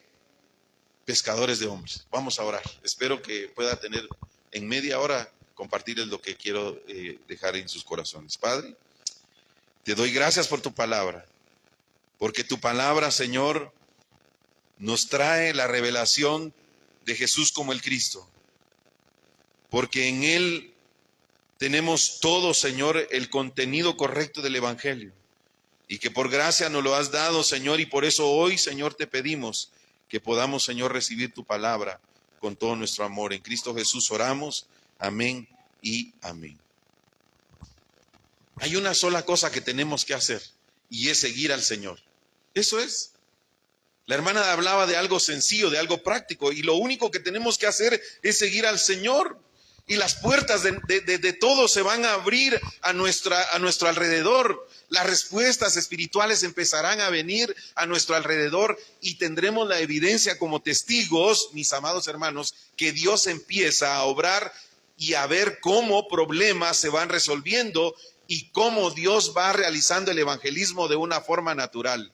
pescadores de hombres. Vamos a orar. Espero que pueda tener en media hora compartirles lo que quiero dejar en sus corazones. Padre, te doy gracias por tu palabra, porque tu palabra, Señor, nos trae la revelación de Jesús como el Cristo, porque en Él tenemos todo, Señor, el contenido correcto del Evangelio, y que por gracia nos lo has dado, Señor, y por eso hoy, Señor, te pedimos que podamos, Señor, recibir tu palabra con todo nuestro amor. En Cristo Jesús oramos, amén y amén. Hay una sola cosa que tenemos que hacer, y es seguir al Señor. Eso es. La hermana hablaba de algo sencillo, de algo práctico, y lo único que tenemos que hacer es seguir al Señor. Y las puertas de todo se van a abrir a nuestro alrededor. Las respuestas espirituales empezarán a venir a nuestro alrededor y tendremos la evidencia como testigos, mis amados hermanos, que Dios empieza a obrar y a ver cómo problemas se van resolviendo y cómo Dios va realizando el evangelismo de una forma natural.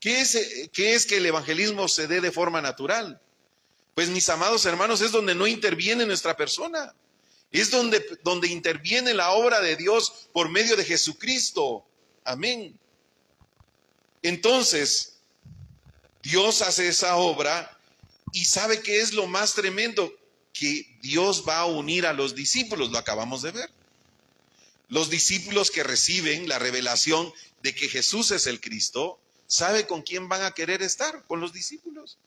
¿Qué es que el evangelismo se dé de forma natural? Pues, mis amados hermanos, es donde no interviene nuestra persona. Es donde interviene la obra de Dios por medio de Jesucristo. Amén. Entonces, Dios hace esa obra y ¿sabe qué es lo más tremendo? Que Dios va a unir a los discípulos, lo acabamos de ver. Los discípulos que reciben la revelación de que Jesús es el Cristo, ¿sabe con quién van a querer estar? Con los discípulos.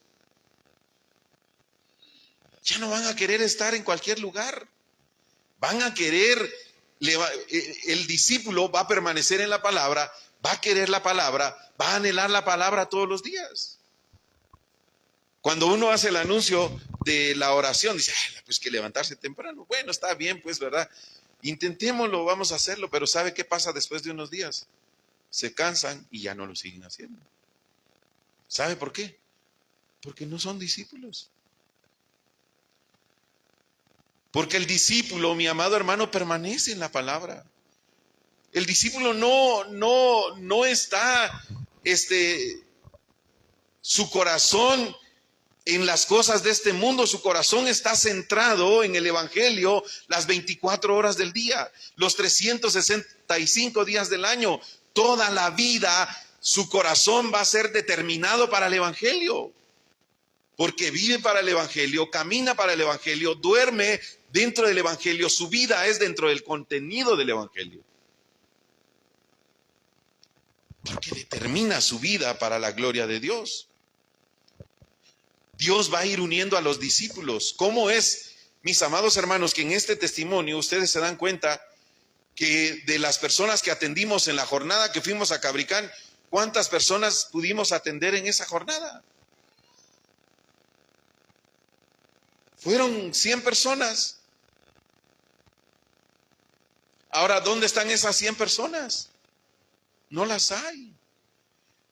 Ya no van a querer estar en cualquier lugar. Van a querer, el discípulo va a permanecer en la palabra, va a querer la palabra, va a anhelar la palabra todos los días. Cuando uno hace el anuncio de la oración, dice, pues que levantarse temprano. Bueno, está bien, pues, ¿verdad? Intentémoslo, vamos a hacerlo, pero ¿sabe qué pasa después de unos días? Se cansan y ya no lo siguen haciendo. ¿Sabe por qué? Porque no son discípulos. Porque el discípulo, mi amado hermano, permanece en la palabra. El discípulo no está, su corazón en las cosas de este mundo, su corazón está centrado en el evangelio las 24 horas del día, los 365 días del año, toda la vida, su corazón va a ser determinado para el evangelio. Porque vive para el evangelio, camina para el evangelio, duerme dentro del evangelio, su vida es dentro del contenido del evangelio. Porque determina su vida para la gloria de Dios. Dios va a ir uniendo a los discípulos. ¿Cómo es, mis amados hermanos, que en este testimonio ustedes se dan cuenta que de las personas que atendimos en la jornada que fuimos a Cabricán, ¿cuántas personas pudimos atender en esa jornada? Fueron 100 personas. Ahora, ¿dónde están esas 100 personas? No las hay.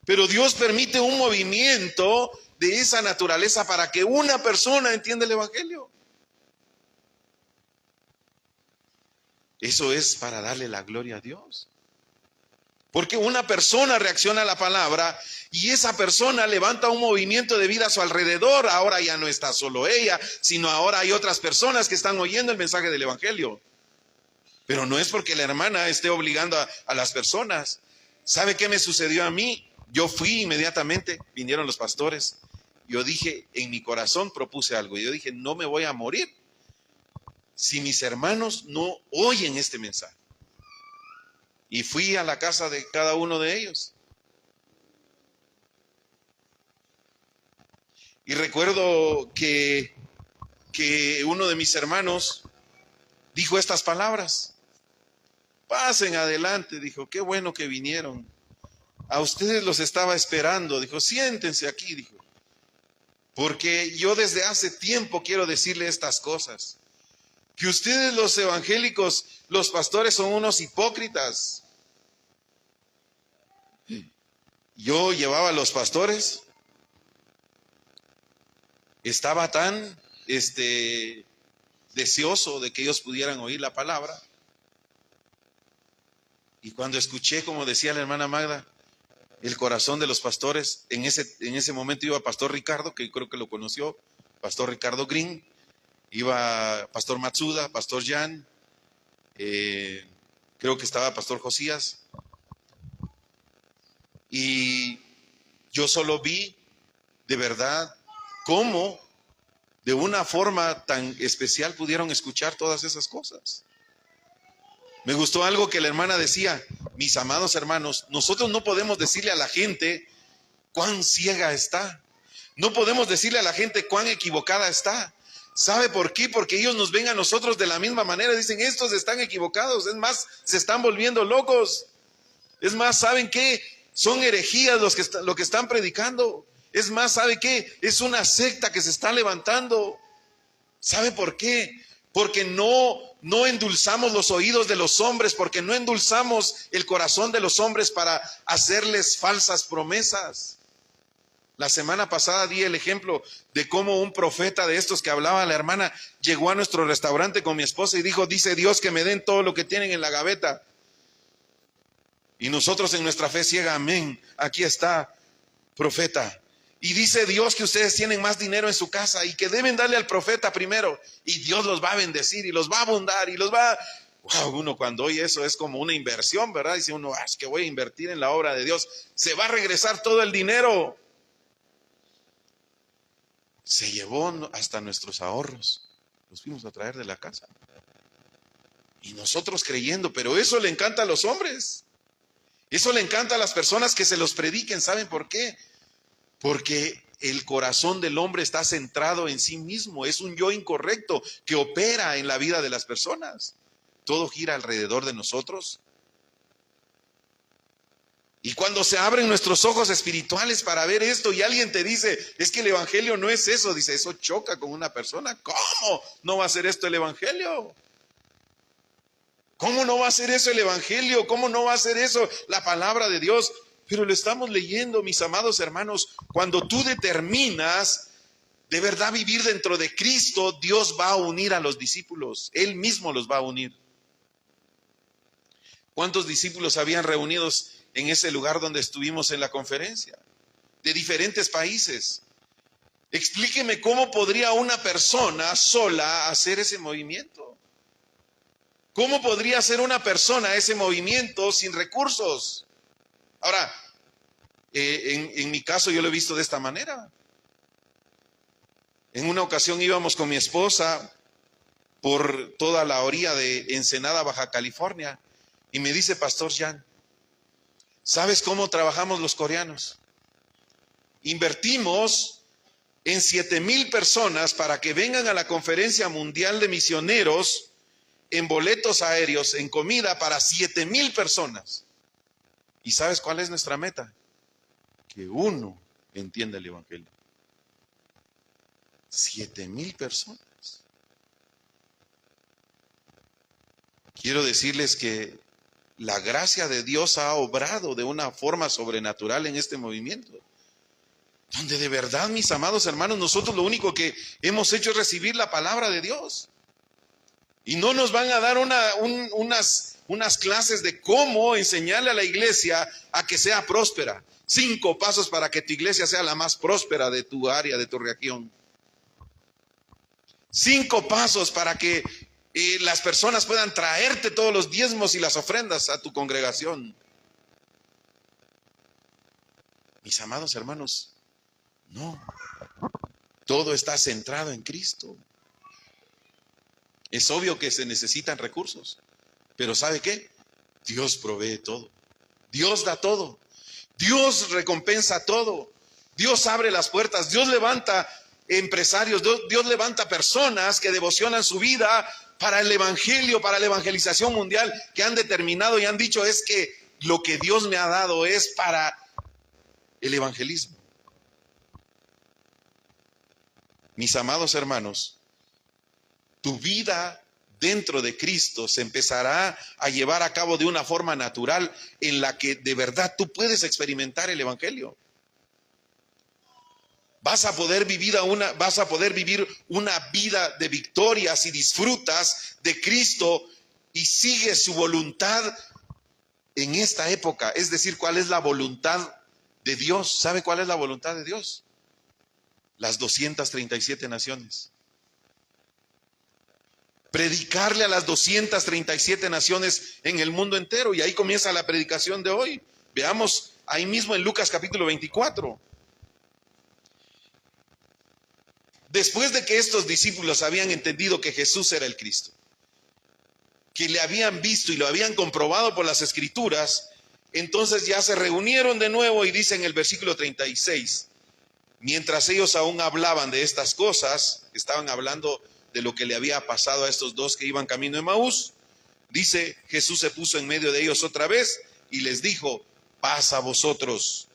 Pero Dios permite un movimiento de esa naturaleza para que una persona entienda el evangelio. Eso es para darle la gloria a Dios. Porque una persona reacciona a la palabra y esa persona levanta un movimiento de vida a su alrededor. Ahora ya no está solo ella, sino ahora hay otras personas que están oyendo el mensaje del evangelio. Pero no es porque la hermana esté obligando a las personas. ¿Sabe qué me sucedió a mí? Yo fui inmediatamente, vinieron los pastores. Yo dije, en mi corazón propuse algo. Yo dije, no me voy a morir si mis hermanos no oyen este mensaje. Y fui a la casa de cada uno de ellos. Y recuerdo que uno de mis hermanos dijo estas palabras: pasen adelante, dijo, qué bueno que vinieron. A ustedes los estaba esperando, dijo, siéntense aquí, dijo. Porque yo desde hace tiempo quiero decirle estas cosas. Que ustedes los evangélicos, los pastores, son unos hipócritas. Yo llevaba a los pastores, estaba tan deseoso de que ellos pudieran oír la palabra. Y cuando escuché, como decía la hermana Magda, el corazón de los pastores, en ese momento iba Pastor Ricardo, que creo que lo conoció, Pastor Ricardo Green, iba Pastor Matsuda, Pastor Jan, creo que estaba Pastor Josías. Y yo solo vi de verdad cómo de una forma tan especial pudieron escuchar todas esas cosas. Me gustó algo que la hermana decía: mis amados hermanos, nosotros no podemos decirle a la gente cuán ciega está. No podemos decirle a la gente cuán equivocada está. ¿Sabe por qué? Porque ellos nos ven a nosotros de la misma manera. Dicen, estos están equivocados. Es más, se están volviendo locos. Es más, ¿saben qué? Son herejías lo que están predicando. Es más, ¿sabe qué? Es una secta que se está levantando. ¿Sabe por qué? Porque no endulzamos los oídos de los hombres, porque no endulzamos el corazón de los hombres para hacerles falsas promesas. La semana pasada di el ejemplo de cómo un profeta de estos que hablaba la hermana llegó a nuestro restaurante con mi esposa y dijo, dice Dios que me den todo lo que tienen en la gaveta. Y nosotros en nuestra fe ciega, amén, aquí está, profeta. Y dice Dios que ustedes tienen más dinero en su casa y que deben darle al profeta primero. Y Dios los va a bendecir y los va a abundar y los va... Wow, uno cuando oye eso es como una inversión, ¿verdad? Dice uno, es que voy a invertir en la obra de Dios. Se va a regresar todo el dinero. Se llevó hasta nuestros ahorros. Los fuimos a traer de la casa. Y nosotros creyendo, pero eso le encanta a los hombres. Eso le encanta a las personas que se los prediquen. ¿Saben por qué? Porque el corazón del hombre está centrado en sí mismo. Es un yo incorrecto que opera en la vida de las personas. Todo gira alrededor de nosotros. Y cuando se abren nuestros ojos espirituales para ver esto y alguien te dice, es que el evangelio no es eso, dice, eso choca con una persona. ¿Cómo no va a ser esto el evangelio? ¿Cómo no va a ser eso el evangelio? ¿Cómo no va a ser eso la palabra de Dios? Pero lo estamos leyendo, mis amados hermanos. Cuando tú determinas de verdad vivir dentro de Cristo, Dios va a unir a los discípulos. Él mismo los va a unir. ¿Cuántos discípulos habían reunidos en ese lugar donde estuvimos en la conferencia? De diferentes países. Explíqueme cómo podría una persona sola hacer ese movimiento. ¿Cómo podría hacer una persona ese movimiento sin recursos? Ahora, en mi caso yo lo he visto de esta manera. En una ocasión íbamos con mi esposa por toda la orilla de Ensenada, Baja California, y me dice Pastor Jan, ¿sabes cómo trabajamos los coreanos? Invertimos en 7,000 personas para que vengan a la conferencia mundial de misioneros, en boletos aéreos, en comida para 7,000 personas. ¿Y sabes cuál es nuestra meta? Que uno entienda el evangelio. 7,000 personas. Quiero decirles que la gracia de Dios ha obrado de una forma sobrenatural en este movimiento. Donde de verdad, mis amados hermanos, nosotros lo único que hemos hecho es recibir la palabra de Dios. Y no nos van a dar unas clases de cómo enseñarle a la iglesia a que sea próspera. 5 pasos para que tu iglesia sea la más próspera de tu área, de tu región. 5 pasos para que las personas puedan traerte todos los diezmos y las ofrendas a tu congregación. Mis amados hermanos, no. Todo está centrado en Cristo. Es obvio que se necesitan recursos, pero ¿sabe qué? Dios provee todo. Dios da todo. Dios recompensa todo. Dios abre las puertas, Dios levanta empresarios, Dios levanta personas que devocionan su vida para el evangelio, para la evangelización mundial, que han determinado y han dicho: es que lo que Dios me ha dado es para el evangelismo. Mis amados hermanos, tu vida dentro de Cristo se empezará a llevar a cabo de una forma natural en la que de verdad tú puedes experimentar el evangelio. Vas a poder vivir una vida de victoria si disfrutas de Cristo y sigues su voluntad en esta época. Es decir, ¿cuál es la voluntad de Dios? ¿Sabe cuál es la voluntad de Dios? Las 237 naciones. Predicarle a las 237 naciones en el mundo entero. Y ahí comienza la predicación de hoy. Veamos ahí mismo en Lucas capítulo 24. Después de que estos discípulos habían entendido que Jesús era el Cristo, que le habían visto y lo habían comprobado por las Escrituras, entonces ya se reunieron de nuevo y dice en el versículo 36, mientras ellos aún hablaban de estas cosas, estaban hablando de lo que le había pasado a estos dos que iban camino de Emaús, dice: Jesús se puso en medio de ellos otra vez y les dijo: paz a vosotros.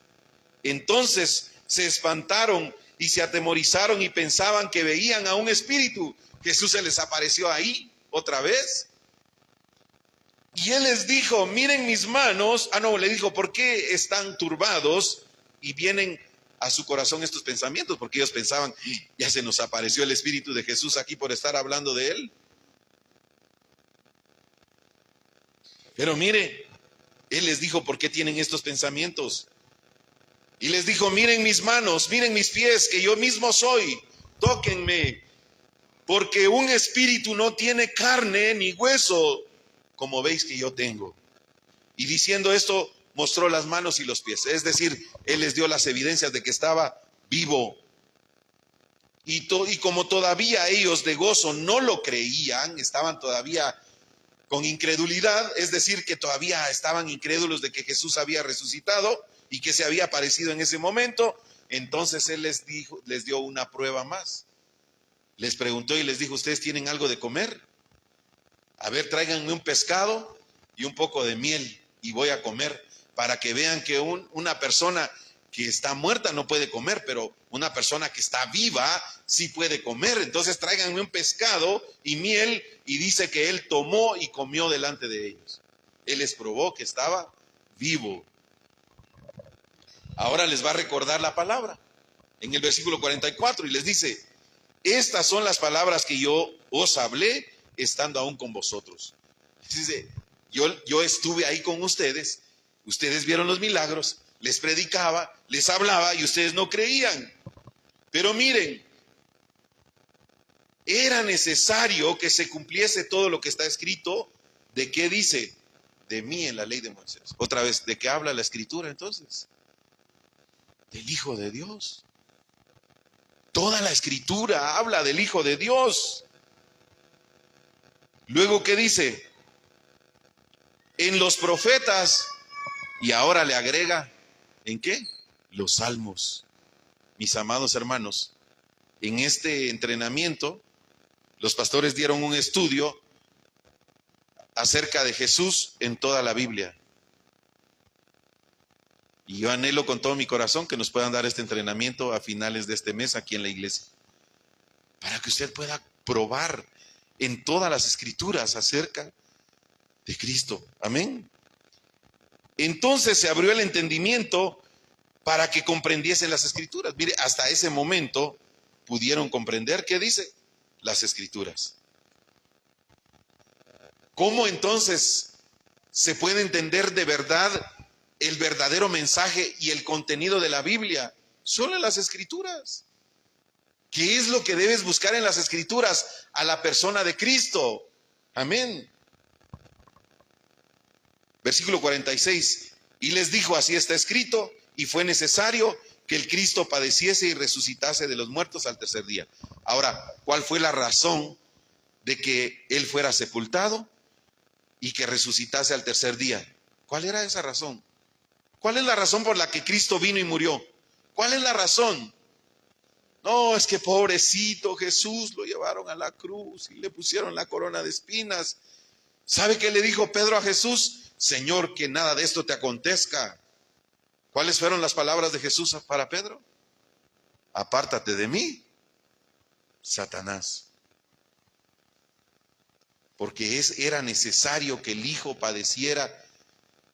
Entonces se espantaron y se atemorizaron y pensaban que veían a un espíritu. Jesús se les apareció ahí otra vez. Y él les dijo: miren mis manos. Le dijo: ¿por qué están turbados y vienen a su corazón estos pensamientos? Porque ellos pensaban: ya se nos apareció el espíritu de Jesús aquí por estar hablando de él. Pero mire, él les dijo: ¿por qué tienen estos pensamientos? Y les dijo: miren mis manos, miren mis pies, que yo mismo soy, tóquenme, porque un espíritu no tiene carne ni hueso, como veis que yo tengo. Y diciendo esto, mostró las manos y los pies. Es decir, él les dio las evidencias de que estaba vivo. Y como todavía ellos de gozo no lo creían, estaban todavía con incredulidad, es decir, que todavía estaban incrédulos de que Jesús había resucitado y que se había aparecido en ese momento, entonces él les dio una prueba más. Les preguntó y les dijo: ¿ustedes tienen algo de comer? A ver, tráiganme un pescado y un poco de miel y voy a comer, para que vean que una persona que está muerta no puede comer, pero una persona que está viva sí puede comer. Entonces tráiganme un pescado y miel, y dice que él tomó y comió delante de ellos. Él les probó que estaba vivo. Ahora les va a recordar la palabra en el versículo 44 y les dice: estas son las palabras que yo os hablé estando aún con vosotros. Dice: yo estuve ahí con ustedes, ustedes vieron los milagros, les predicaba, les hablaba y ustedes no creían. Pero miren, era necesario que se cumpliese todo lo que está escrito. ¿De qué dice? De mí en la ley de Moisés. Otra vez, ¿de qué habla la Escritura entonces? Del Hijo de Dios. Toda la Escritura habla del Hijo de Dios. Luego, ¿qué dice? En los profetas. Y ahora le agrega, ¿en qué? Los salmos. Mis amados hermanos, en este entrenamiento, los pastores dieron un estudio acerca de Jesús en toda la Biblia. Y yo anhelo con todo mi corazón que nos puedan dar este entrenamiento a finales de este mes aquí en la iglesia, para que usted pueda probar en todas las Escrituras acerca de Cristo. Amén. Entonces se abrió el entendimiento para que comprendiesen las Escrituras. Mire, hasta ese momento pudieron comprender qué dice las Escrituras. ¿Cómo entonces se puede entender de verdad el verdadero mensaje y el contenido de la Biblia? Solo en las Escrituras. ¿Qué es lo que debes buscar en las Escrituras? A la persona de Cristo. Amén. Versículo 46. Y les dijo: así está escrito, y fue necesario que el Cristo padeciese y resucitase de los muertos al tercer día. Ahora, ¿cuál fue la razón de que él fuera sepultado y que resucitase al tercer día? ¿Cuál era esa razón? ¿Cuál es la razón por la que Cristo vino y murió? ¿Cuál es la razón? No, es que pobrecito Jesús, lo llevaron a la cruz y le pusieron la corona de espinas. ¿Sabe qué le dijo Pedro a Jesús? Señor, que nada de esto te acontezca. ¿Cuáles fueron las palabras de Jesús para Pedro? Apártate de mí, Satanás. Porque era necesario que el Hijo padeciera.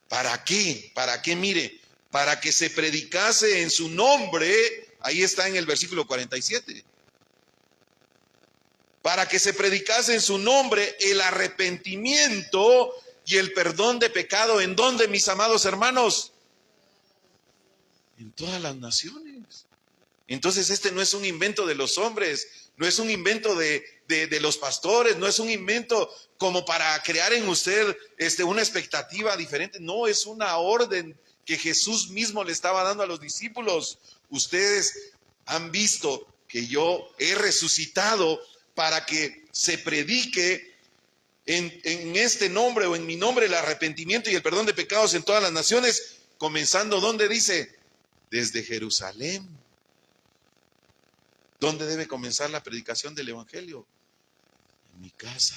¿Para qué? ¿Para qué? Mire, para que se predicase en su nombre. Ahí está en el versículo 47. Para que se predicase en su nombre el arrepentimiento y el perdón de pecado. ¿En dónde, mis amados hermanos? En todas las naciones. Entonces este no es un invento de los hombres, no es un invento de los pastores, no es un invento como para crear en usted una expectativa diferente. No, es una orden que Jesús mismo le estaba dando a los discípulos. Ustedes han visto que yo he resucitado para que se predique en este nombre o en mi nombre el arrepentimiento y el perdón de pecados en todas las naciones, comenzando, ¿dónde dice? Desde Jerusalén. ¿Dónde debe comenzar la predicación del evangelio? En mi casa.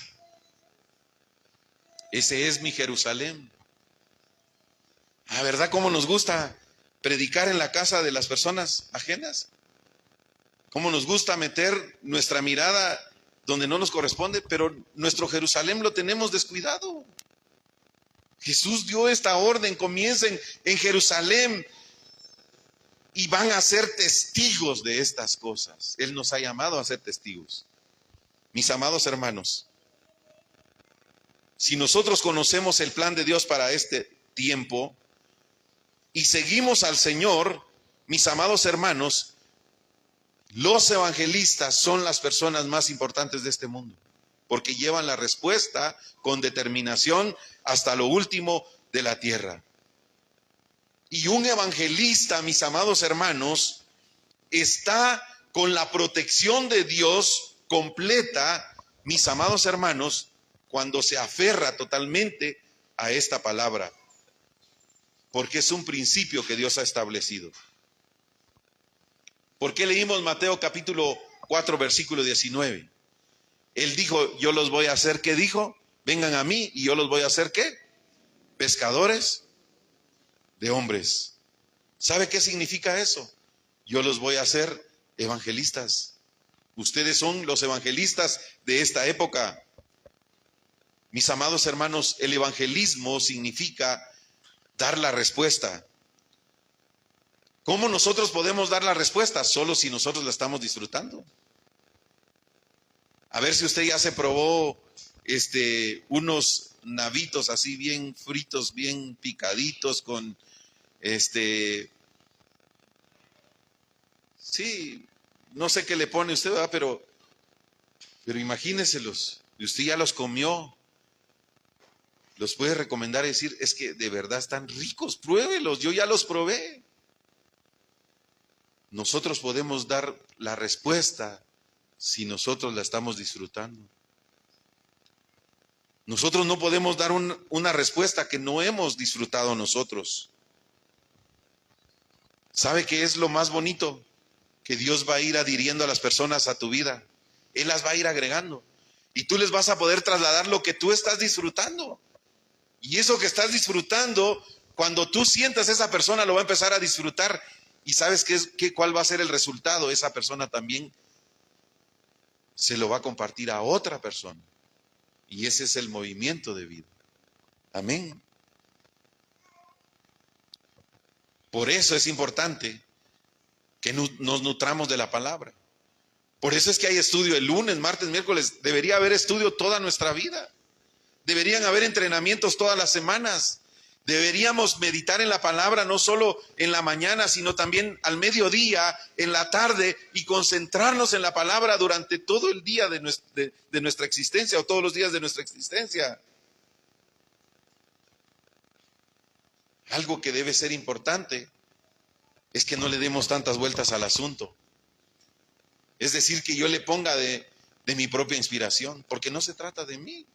Ese es mi Jerusalén. ¿Verdad cómo nos gusta predicar en la casa de las personas ajenas? ¿Cómo nos gusta meter nuestra mirada donde no nos corresponde? Pero nuestro Jerusalén lo tenemos descuidado. Jesús dio esta orden: comiencen en Jerusalén y van a ser testigos de estas cosas. Él nos ha llamado a ser testigos. Mis amados hermanos, si nosotros conocemos el plan de Dios para este tiempo y seguimos al Señor, mis amados hermanos, los evangelistas son las personas más importantes de este mundo, porque llevan la respuesta con determinación hasta lo último de la tierra. Y un evangelista, mis amados hermanos, está con la protección de Dios completa, mis amados hermanos, cuando se aferra totalmente a esta palabra, porque es un principio que Dios ha establecido. ¿Por qué leímos Mateo capítulo 4, versículo 19? Él dijo: yo los voy a hacer, ¿qué dijo? Vengan a mí y yo los voy a hacer, ¿qué? Pescadores de hombres. ¿Sabe qué significa eso? Yo los voy a hacer evangelistas. Ustedes son los evangelistas de esta época. Mis amados hermanos, el evangelismo significa dar la respuesta. ¿Cómo nosotros podemos dar la respuesta? Solo si nosotros la estamos disfrutando. A ver si usted ya se probó unos navitos así bien fritos, bien picaditos con sí, no sé qué le pone usted, ¿verdad? Pero imagíneselos, y usted ya los comió, los puede recomendar y decir: es que de verdad están ricos, pruébelos, yo ya los probé. Nosotros podemos dar la respuesta si nosotros la estamos disfrutando. Nosotros no podemos dar una respuesta que no hemos disfrutado nosotros. ¿Sabe qué es lo más bonito? Que Dios va a ir adhiriendo a las personas a tu vida. Él las va a ir agregando. Y tú les vas a poder trasladar lo que tú estás disfrutando. Y eso que estás disfrutando, cuando tú sientas, esa persona lo va a empezar a disfrutar. ¿Y sabes cuál va a ser el resultado? Esa persona también se lo va a compartir a otra persona. Y ese es el movimiento de vida. Amén. Por eso es importante que nos nutramos de la palabra. Por eso es que hay estudio el lunes, martes, miércoles. Debería haber estudio toda nuestra vida. Deberían haber entrenamientos todas las semanas. Deberíamos meditar en la palabra no solo en la mañana, sino también al mediodía, en la tarde, y concentrarnos en la palabra durante todo el día de nuestra existencia, o todos los días de nuestra existencia. Algo que debe ser importante es que no le demos tantas vueltas al asunto. Es decir, que yo le ponga de mi propia inspiración, porque no se trata de mí.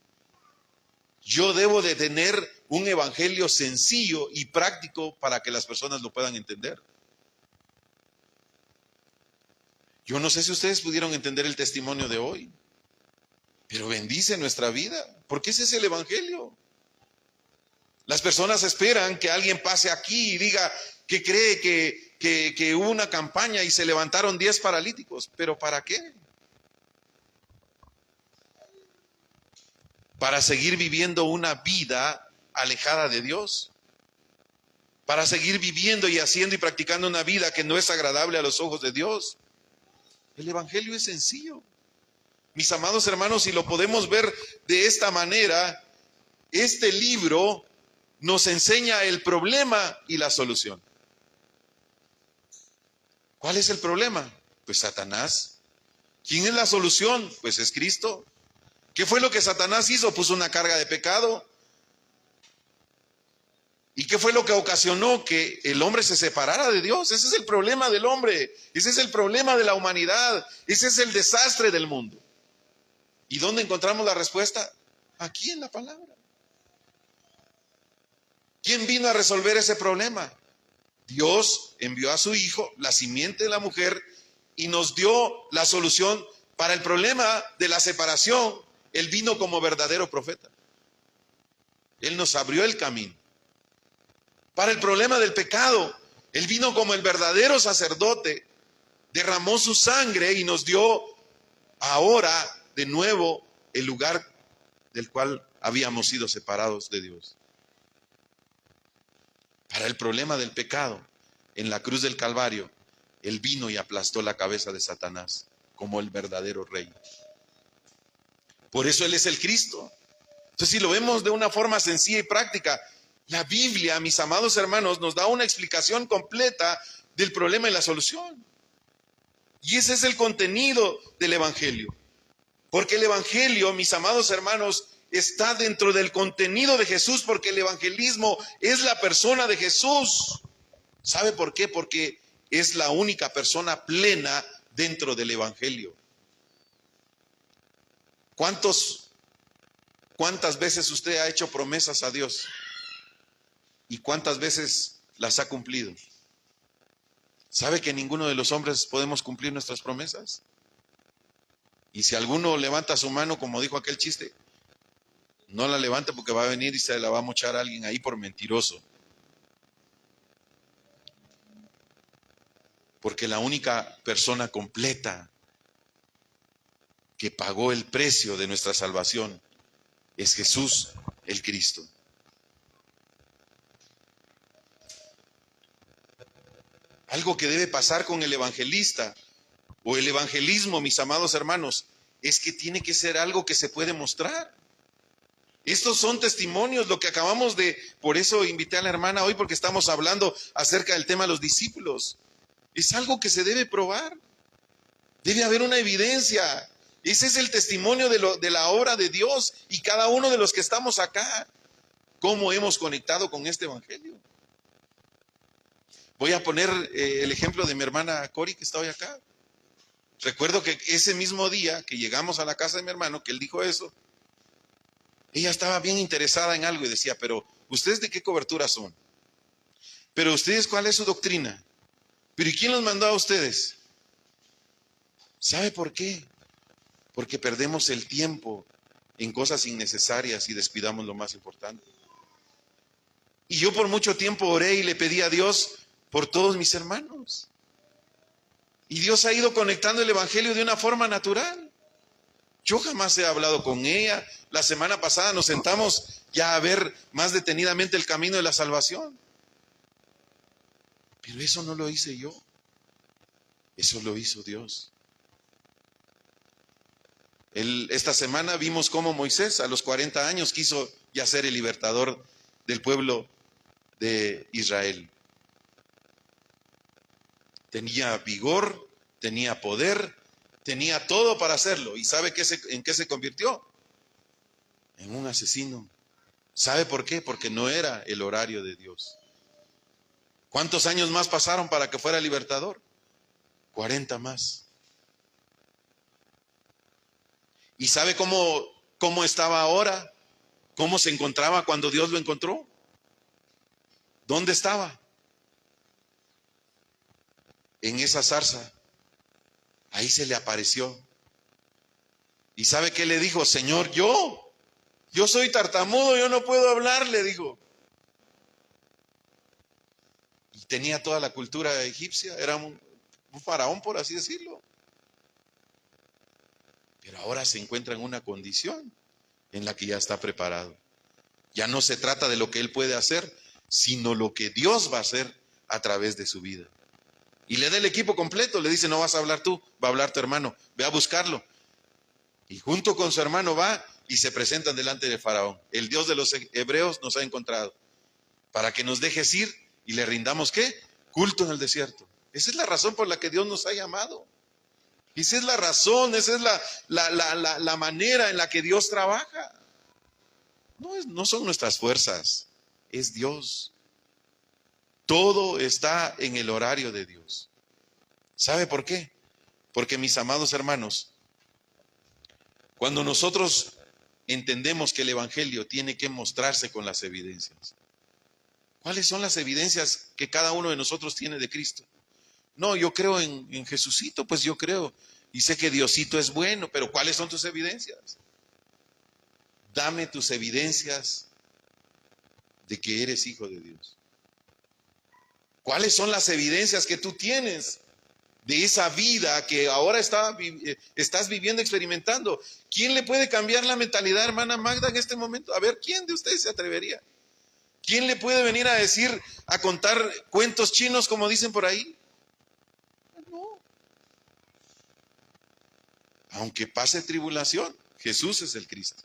Yo debo de tener un evangelio sencillo y práctico para que las personas lo puedan entender. Yo no sé si ustedes pudieron entender el testimonio de hoy, pero bendice nuestra vida, porque ese es el evangelio. Las personas esperan que alguien pase aquí y diga que cree que hubo una campaña y se levantaron 10 paralíticos. ¿Pero para qué? Para seguir viviendo una vida alejada de Dios. Para seguir viviendo y haciendo y practicando una vida que no es agradable a los ojos de Dios. El evangelio es sencillo. Mis amados hermanos, si lo podemos ver de esta manera, este libro nos enseña el problema y la solución. ¿Cuál es el problema? Pues Satanás. ¿Quién es la solución? Pues es Cristo. ¿Qué fue lo que Satanás hizo? Puso una carga de pecado. ¿Y qué fue lo que ocasionó que el hombre se separara de Dios? Ese es el problema del hombre. Ese es el problema de la humanidad. Ese es el desastre del mundo. ¿Y dónde encontramos la respuesta? Aquí en la palabra. ¿Quién vino a resolver ese problema? Dios envió a su Hijo, la simiente de la mujer, y nos dio la solución para el problema de la separación. Él vino como verdadero profeta. Él nos abrió el camino. Para el problema del pecado, Él vino como el verdadero sacerdote, derramó su sangre y nos dio ahora de nuevo el lugar del cual habíamos sido separados de Dios. Para el problema del pecado, en la cruz del Calvario, Él vino y aplastó la cabeza de Satanás como el verdadero rey. Por eso Él es el Cristo. Entonces, si lo vemos de una forma sencilla y práctica, la Biblia, mis amados hermanos, nos da una explicación completa del problema y la solución. Y ese es el contenido del Evangelio. Porque el Evangelio, mis amados hermanos, está dentro del contenido de Jesús, porque el evangelismo es la persona de Jesús. ¿Sabe por qué? Porque es la única persona plena dentro del Evangelio. ¿Cuántas veces usted ha hecho promesas a Dios? ¿Y cuántas veces las ha cumplido? ¿Sabe que ninguno de los hombres podemos cumplir nuestras promesas? Y si alguno levanta su mano, como dijo aquel chiste, no la levante porque va a venir y se la va a mochar a alguien ahí por mentiroso. Porque la única persona completa que pagó el precio de nuestra salvación es Jesús, el Cristo. Algo que debe pasar con el evangelista o el evangelismo, mis amados hermanos, es que tiene que ser algo que se puede mostrar. Estos son testimonios, lo que acabamos de, por eso invité a la hermana hoy, porque estamos hablando acerca del tema de los discípulos. Es algo que se debe probar. Debe haber una evidencia. Ese es el testimonio de la obra de Dios y cada uno de los que estamos acá. ¿Cómo hemos conectado con este evangelio? Voy a poner el ejemplo de mi hermana Cori, que está hoy acá. Recuerdo que ese mismo día que llegamos a la casa de mi hermano, que él dijo eso, ella estaba bien interesada en algo y decía, pero ¿ustedes de qué cobertura son? ¿Pero ustedes cuál es su doctrina? ¿Pero y quién los mandó a ustedes? ¿Sabe por qué? Porque perdemos el tiempo en cosas innecesarias y descuidamos lo más importante. Y yo por mucho tiempo oré y le pedí a Dios por todos mis hermanos. Y Dios ha ido conectando el evangelio de una forma natural. Yo jamás he hablado con ella. La semana pasada nos sentamos ya a ver más detenidamente el camino de la salvación. Pero eso no lo hice yo. Eso lo hizo Dios. Esta semana vimos cómo Moisés a los 40 años quiso ya ser el libertador del pueblo de Israel. Tenía vigor, tenía poder, tenía todo para hacerlo. ¿Y sabe en qué se convirtió? En un asesino. ¿Sabe por qué? Porque no era el horario de Dios. ¿Cuántos años más pasaron para que fuera libertador? 40 más. ¿Y sabe cómo estaba ahora? ¿Cómo se encontraba cuando Dios lo encontró? ¿Dónde estaba? En esa zarza, Ahí se le apareció. ¿Y sabe qué le dijo? Señor, yo soy tartamudo, yo no puedo hablar, le dijo. Y tenía toda la cultura egipcia, era un faraón, por así decirlo. Pero ahora se encuentra en una condición en la que ya está preparado. Ya no se trata de lo que él puede hacer, sino lo que Dios va a hacer a través de su vida. Y le da el equipo completo, le dice, no vas a hablar tú, va a hablar tu hermano, ve a buscarlo. Y junto con su hermano va y se presentan delante del faraón. El Dios de los hebreos nos ha encontrado para que nos dejes ir y le rindamos, ¿qué? Culto en el desierto. Esa es la razón por la que Dios nos ha llamado. Esa es la razón, esa es la manera en la que Dios trabaja. No son nuestras fuerzas, es Dios. Todo está en el horario de Dios. ¿Sabe por qué? Porque, mis amados hermanos, cuando nosotros entendemos que el Evangelio tiene que mostrarse con las evidencias. ¿Cuáles son las evidencias que cada uno de nosotros tiene de Cristo? No, yo creo en Jesucito, pues yo creo. Y sé que Diosito es bueno, pero ¿cuáles son tus evidencias? Dame tus evidencias de que eres hijo de Dios. ¿Cuáles son las evidencias que tú tienes de esa vida que ahora estás viviendo, experimentando? ¿Quién le puede cambiar la mentalidad, hermana Magda, en este momento? A ver, ¿quién de ustedes se atrevería? ¿Quién le puede venir a decir, a contar cuentos chinos, como dicen por ahí? No. Aunque pase tribulación, Jesús es el Cristo.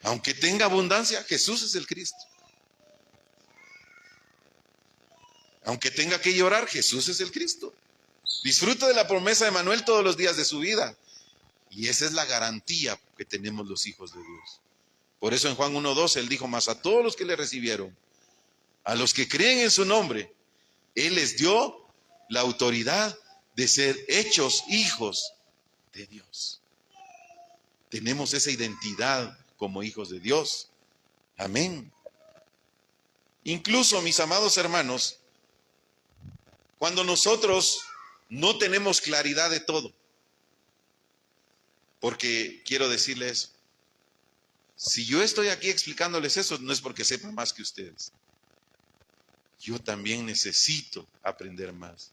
Aunque tenga abundancia, Jesús es el Cristo. Aunque tenga que llorar, Jesús es el Cristo. Disfruta de la promesa de Manuel todos los días de su vida. Y esa es la garantía que tenemos los hijos de Dios. Por eso en Juan 1:12 él dijo, mas a todos los que le recibieron, a los que creen en su nombre, él les dio la autoridad de ser hechos hijos de Dios. Tenemos esa identidad como hijos de Dios. Amén. Incluso, mis amados hermanos, cuando nosotros no tenemos claridad de todo, porque quiero decirles, si yo estoy aquí explicándoles eso, no es porque sepa más que ustedes. Yo también necesito aprender más.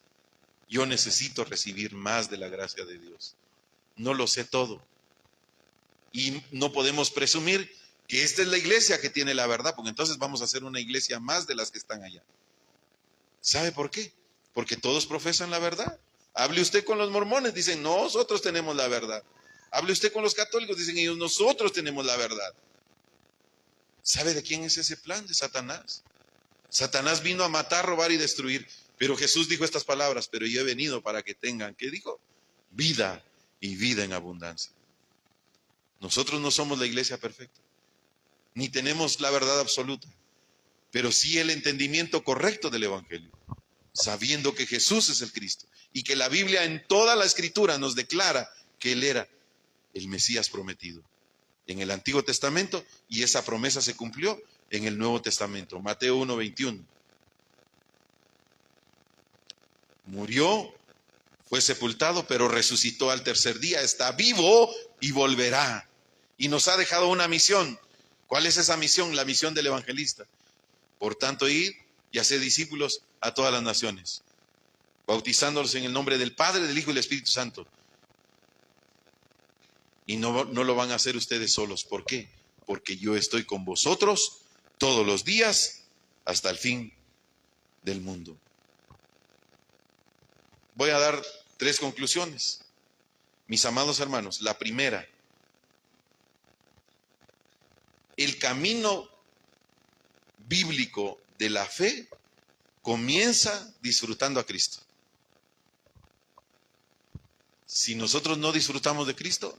Yo necesito recibir más de la gracia de Dios. No lo sé todo. Y no podemos presumir que esta es la iglesia que tiene la verdad, porque entonces vamos a hacer una iglesia más de las que están allá. ¿Sabe por qué? Porque todos profesan la verdad. Hable usted con los mormones, dicen, nosotros tenemos la verdad. Hable usted con los católicos, dicen ellos, nosotros tenemos la verdad. ¿Sabe de quién es ese plan? De Satanás. Satanás vino a matar, robar y destruir. Pero Jesús dijo estas palabras, pero yo he venido para que tengan, ¿qué dijo? Vida y vida en abundancia. Nosotros no somos la iglesia perfecta, ni tenemos la verdad absoluta, pero sí el entendimiento correcto del Evangelio, sabiendo que Jesús es el Cristo y que la Biblia en toda la Escritura nos declara que Él era el Mesías prometido en el Antiguo Testamento, y esa promesa se cumplió en el Nuevo Testamento. Mateo 1:21. Murió, fue sepultado, pero resucitó al tercer día, está vivo y volverá. Y nos ha dejado una misión. ¿Cuál es esa misión? La misión del evangelista. Por tanto, id y haced discípulos a todas las naciones, bautizándolos en el nombre del Padre, del Hijo y del Espíritu Santo. Y no lo van a hacer ustedes solos. ¿Por qué? Porque yo estoy con vosotros todos los días hasta el fin del mundo. Voy a dar 3 conclusiones. Mis amados hermanos, la primera, el camino bíblico de la fe comienza disfrutando a Cristo. Si nosotros no disfrutamos de Cristo,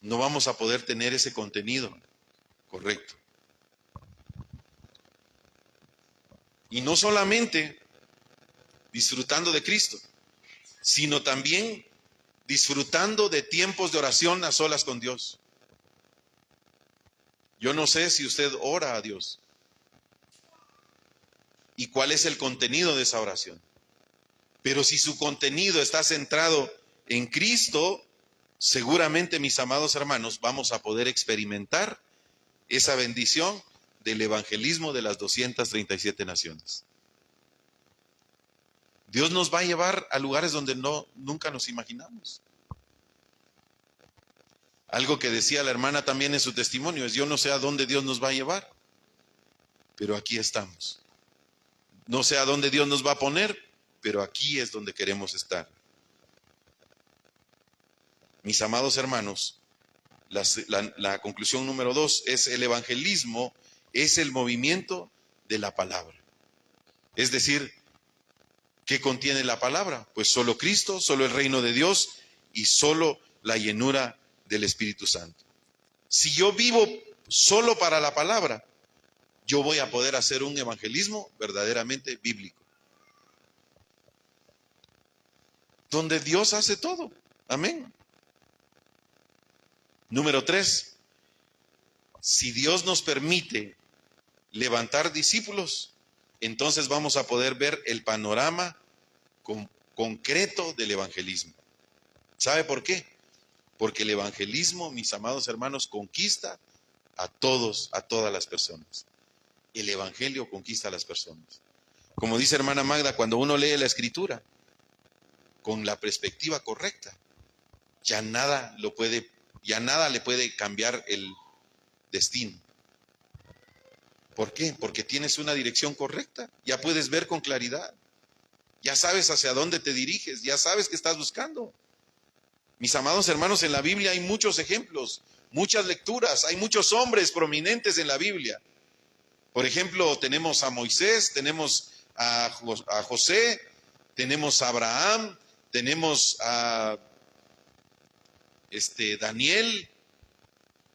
no vamos a poder tener ese contenido correcto. Y no solamente disfrutando de Cristo, sino también disfrutando de tiempos de oración a solas con Dios. Yo no sé si usted ora a Dios y cuál es el contenido de esa oración. Pero si su contenido está centrado en Cristo, seguramente, mis amados hermanos, vamos a poder experimentar esa bendición del evangelismo de las 237 naciones. Dios nos va a llevar a lugares donde nunca nos imaginamos. Algo que decía la hermana también en su testimonio es: yo no sé a dónde Dios nos va a llevar, pero aquí estamos. No sé a dónde Dios nos va a poner, pero aquí es donde queremos estar. Mis amados hermanos, la conclusión número 2 es: el evangelismo es el movimiento de la palabra. Es decir, ¿qué contiene la palabra? Pues solo Cristo, solo el reino de Dios y solo la llenura del Espíritu Santo. Si yo vivo solo para la palabra, yo voy a poder hacer un evangelismo verdaderamente bíblico, donde Dios hace todo. Amén. Número 3, si Dios nos permite levantar discípulos, entonces vamos a poder ver el panorama concreto del evangelismo. ¿Sabe por qué? Porque el evangelismo, mis amados hermanos, conquista a todos, a todas las personas. El evangelio conquista a las personas. Como dice hermana Magda, cuando uno lee la escritura con la perspectiva correcta, ya nada le puede cambiar el destino. ¿Por qué? Porque tienes una dirección correcta, ya puedes ver con claridad, ya sabes hacia dónde te diriges, ya sabes qué estás buscando. Mis amados hermanos, en la Biblia hay muchos ejemplos, muchas lecturas, hay muchos hombres prominentes en la Biblia. Por ejemplo, tenemos a Moisés, tenemos a José, tenemos a Abraham, tenemos a Daniel.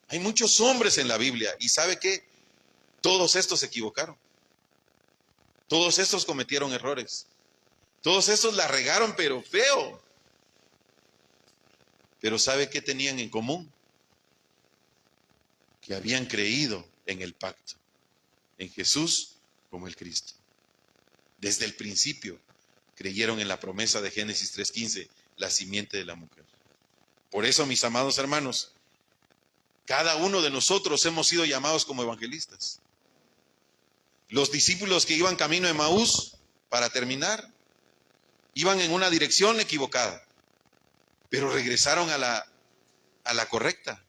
Hay muchos hombres en la Biblia, y ¿sabe qué? Todos estos se equivocaron. Todos estos cometieron errores. Todos estos la regaron, pero feo. Pero ¿sabe qué tenían en común? Que habían creído en el pacto, en Jesús como el Cristo. Desde el principio creyeron en la promesa de Génesis 3:15, la simiente de la mujer. Por eso, mis amados hermanos, cada uno de nosotros hemos sido llamados como evangelistas. Los discípulos que iban camino de Emaús, para terminar, iban en una dirección equivocada, pero regresaron a la correcta.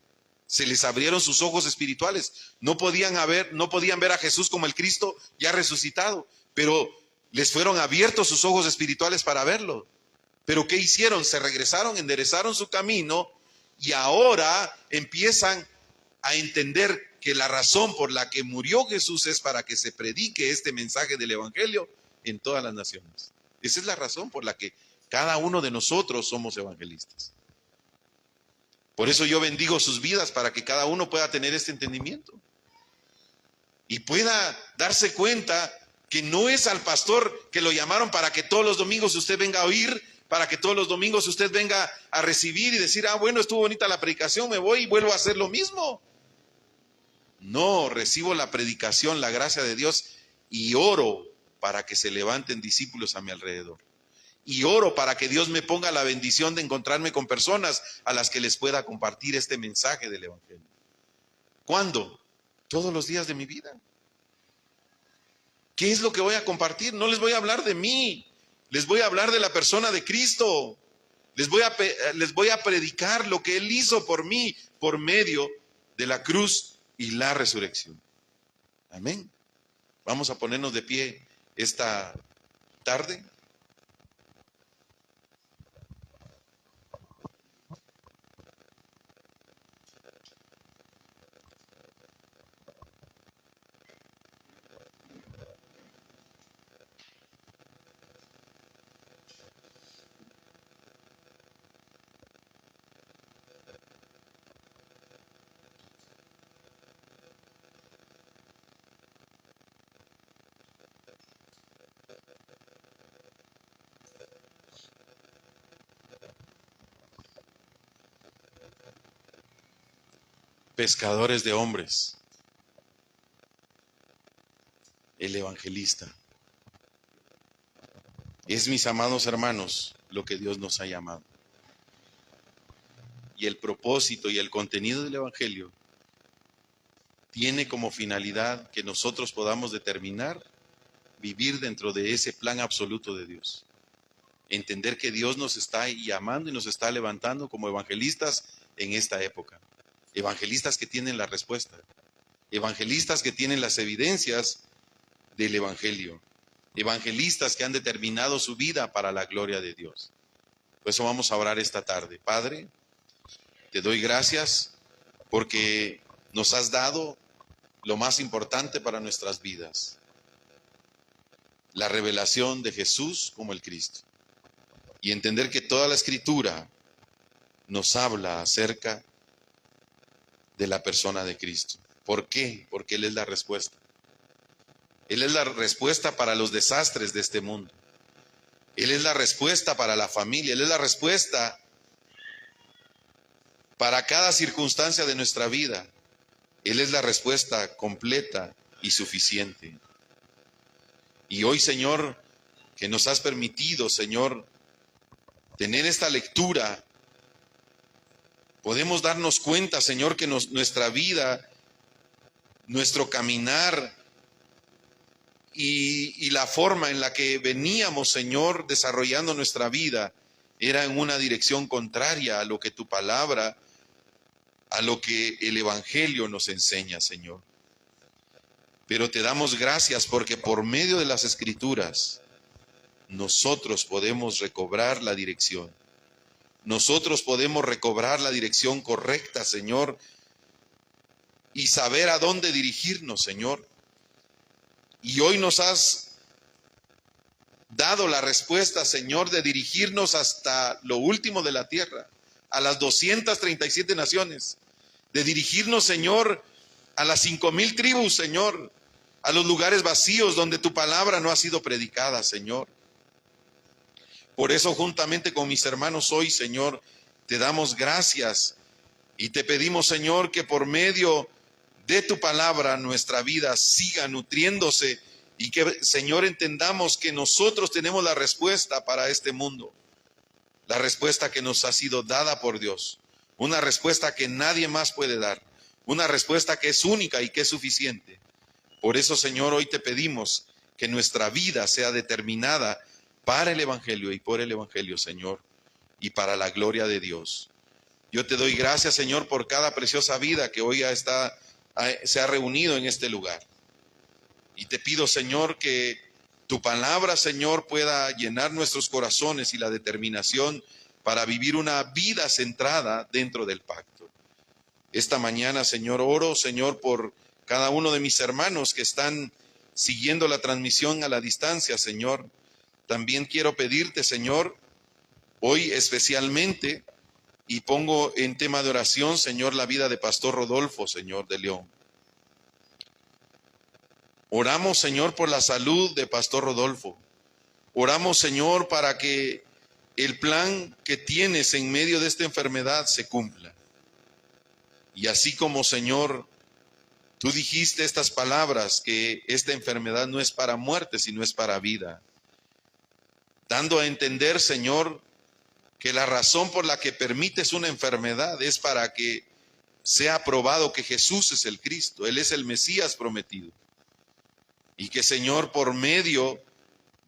Se les abrieron sus ojos espirituales. No podían ver a Jesús como el Cristo ya resucitado, pero les fueron abiertos sus ojos espirituales para verlo. Pero ¿qué hicieron? Se regresaron, enderezaron su camino y ahora empiezan a entender que la razón por la que murió Jesús es para que se predique este mensaje del evangelio en todas las naciones. Esa es la razón por la que cada uno de nosotros somos evangelistas. Por eso yo bendigo sus vidas, para que cada uno pueda tener este entendimiento y pueda darse cuenta que no es al pastor que lo llamaron para que todos los domingos usted venga a oír, para que todos los domingos usted venga a recibir y decir: ah, bueno, estuvo bonita la predicación, me voy y vuelvo a hacer lo mismo. No, recibo la predicación, la gracia de Dios, y oro para que se levanten discípulos a mi alrededor. Y oro para que Dios me ponga la bendición de encontrarme con personas a las que les pueda compartir este mensaje del evangelio. ¿Cuándo? Todos los días de mi vida. ¿Qué es lo que voy a compartir? No les voy a hablar de mí, les voy a hablar de la persona de Cristo. Les voy a predicar lo que Él hizo por mí, por medio de la cruz y la resurrección. Amén. Vamos a ponernos de pie esta tarde. Pescadores de hombres, el evangelista, Es, mis amados hermanos, lo que Dios nos ha llamado. Y el propósito y el contenido del Evangelio tiene como finalidad que nosotros podamos determinar vivir dentro de ese plan absoluto de Dios. Entender que Dios nos está llamando y nos está levantando como evangelistas en esta época. Evangelistas que tienen la respuesta. Evangelistas que tienen las evidencias del Evangelio. Evangelistas que han determinado su vida para la gloria de Dios. Por eso vamos a orar esta tarde. Padre, te doy gracias porque nos has dado lo más importante para nuestras vidas. La revelación de Jesús como el Cristo. Y entender que toda la Escritura nos habla acerca de la persona de Cristo. ¿Por qué? Porque Él es la respuesta. Él es la respuesta para los desastres de este mundo. Él es la respuesta para la familia. Él es la respuesta para cada circunstancia de nuestra vida. Él es la respuesta completa y suficiente. Y hoy, Señor, que nos has permitido, Señor, tener esta lectura, podemos darnos cuenta, Señor, que nuestra vida, nuestro caminar y la forma en la que veníamos, Señor, desarrollando nuestra vida, era en una dirección contraria a lo que tu palabra, a lo que el Evangelio nos enseña, Señor. Pero te damos gracias porque por medio de las Escrituras nosotros podemos recobrar la dirección. Nosotros podemos recobrar la dirección correcta, Señor, y saber a dónde dirigirnos, Señor. Y hoy nos has dado la respuesta, Señor, de dirigirnos hasta lo último de la tierra, a las 237 naciones, de dirigirnos, Señor, a las 5,000 tribus, Señor, a los lugares vacíos donde tu palabra no ha sido predicada, Señor. Por eso, juntamente con mis hermanos hoy, Señor, te damos gracias y te pedimos, Señor, que por medio de tu palabra nuestra vida siga nutriéndose y que, Señor, entendamos que nosotros tenemos la respuesta para este mundo, la respuesta que nos ha sido dada por Dios, una respuesta que nadie más puede dar, una respuesta que es única y que es suficiente. Por eso, Señor, hoy te pedimos que nuestra vida sea determinada para el Evangelio y por el Evangelio, Señor, y para la gloria de Dios. Yo te doy gracias, Señor, por cada preciosa vida que hoy se ha reunido en este lugar. Y te pido, Señor, que tu palabra, Señor, pueda llenar nuestros corazones y la determinación para vivir una vida centrada dentro del pacto. Esta mañana, Señor, oro, Señor, por cada uno de mis hermanos que están siguiendo la transmisión a la distancia, Señor. También quiero pedirte, Señor, hoy especialmente, y pongo en tema de oración, Señor, la vida de Pastor Rodolfo, Señor, de León. Oramos, Señor, por la salud de Pastor Rodolfo. Oramos, Señor, para que el plan que tienes en medio de esta enfermedad se cumpla. Y así como, Señor, tú dijiste estas palabras, que esta enfermedad no es para muerte, sino es para vida. Dando a entender, Señor, que la razón por la que permites una enfermedad es para que sea probado que Jesús es el Cristo, Él es el Mesías prometido. Y que, Señor, por medio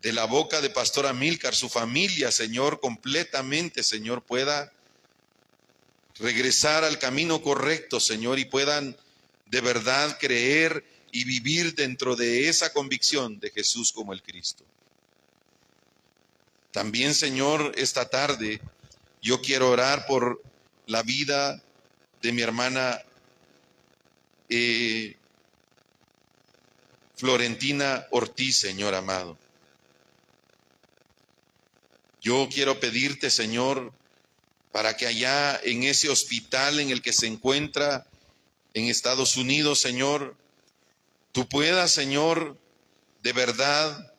de la boca de Pastor Amílcar, su familia, Señor, completamente, Señor, pueda regresar al camino correcto, Señor, y puedan de verdad creer y vivir dentro de esa convicción de Jesús como el Cristo. También, Señor, esta tarde yo quiero orar por la vida de mi hermana Florentina Ortiz, Señor amado. Yo quiero pedirte, Señor, para que allá en ese hospital en el que se encuentra en Estados Unidos, Señor, tú puedas, Señor, de verdad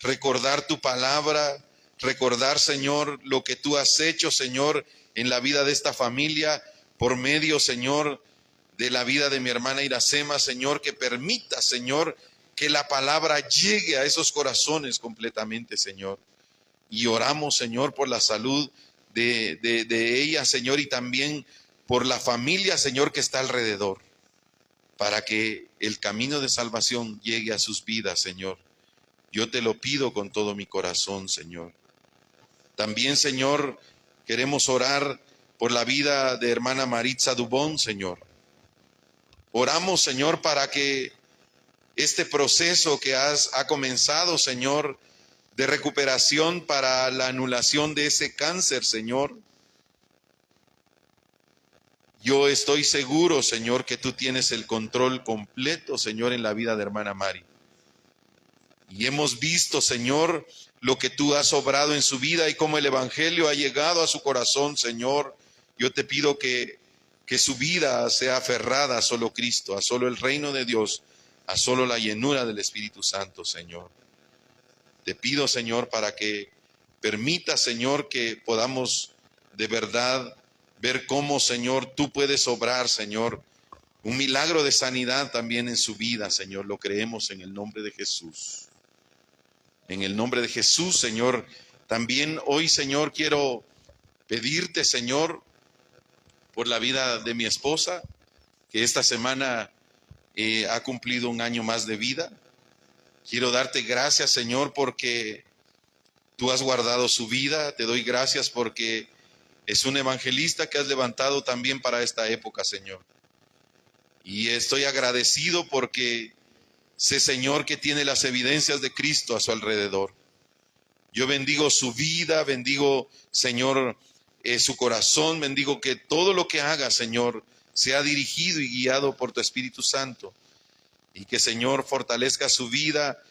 recordar tu palabra, recordar, Señor, lo que tú has hecho, Señor, en la vida de esta familia, por medio, Señor, de la vida de mi hermana Iracema, Señor, que permita, Señor, que la palabra llegue a esos corazones completamente, Señor. Y oramos, Señor, por la salud de ella, Señor, y también por la familia, Señor, que está alrededor, para que el camino de salvación llegue a sus vidas, Señor. Yo te lo pido con todo mi corazón, Señor. También, Señor, queremos orar por la vida de hermana Maritza Dubón, Señor. Oramos, Señor, para que este proceso que ha comenzado, Señor, de recuperación para la anulación de ese cáncer, Señor. Yo estoy seguro, Señor, que tú tienes el control completo, Señor, en la vida de hermana Mari. Y hemos visto, Señor, lo que tú has obrado en su vida y cómo el evangelio ha llegado a su corazón, Señor. Yo te pido que su vida sea aferrada a solo Cristo, a solo el reino de Dios, a solo la llenura del Espíritu Santo, Señor. Te pido, Señor, para que permita, Señor, que podamos de verdad ver cómo, Señor, tú puedes obrar, Señor, un milagro de sanidad también en su vida, Señor. Lo creemos en el nombre de Jesús. En el nombre de Jesús, Señor. También hoy, Señor, quiero pedirte, Señor, por la vida de mi esposa, que esta semana ha cumplido un año más de vida. Quiero darte gracias, Señor, porque tú has guardado su vida. Te doy gracias porque es un evangelista que has levantado también para esta época, Señor. Y estoy agradecido porque sé, Señor, que tiene las evidencias de Cristo a su alrededor. Yo bendigo su vida, bendigo, Señor, su corazón, bendigo que todo lo que haga, Señor, sea dirigido y guiado por tu Espíritu Santo. Y que, Señor, fortalezca su vida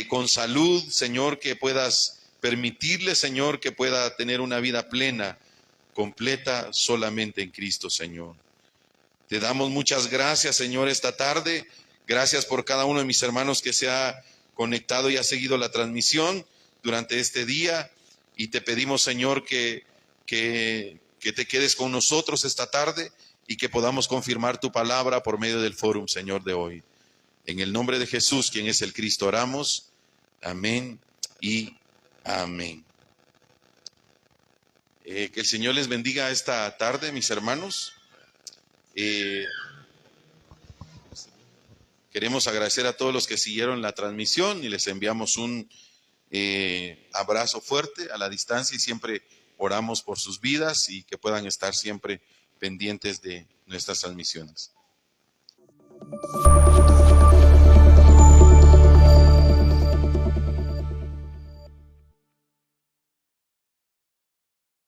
con salud, Señor, que puedas permitirle, Señor, que pueda tener una vida plena, completa, solamente en Cristo, Señor. Te damos muchas gracias, Señor, esta tarde. Gracias por cada uno de mis hermanos que se ha conectado y ha seguido la transmisión durante este día. Y te pedimos, Señor, que te quedes con nosotros esta tarde y que podamos confirmar tu palabra por medio del fórum, Señor, de hoy. En el nombre de Jesús, quien es el Cristo, oramos. Amén y amén. Que el Señor les bendiga esta tarde, mis hermanos. Queremos agradecer a todos los que siguieron la transmisión y les enviamos un abrazo fuerte a la distancia y siempre oramos por sus vidas y que puedan estar siempre pendientes de nuestras transmisiones.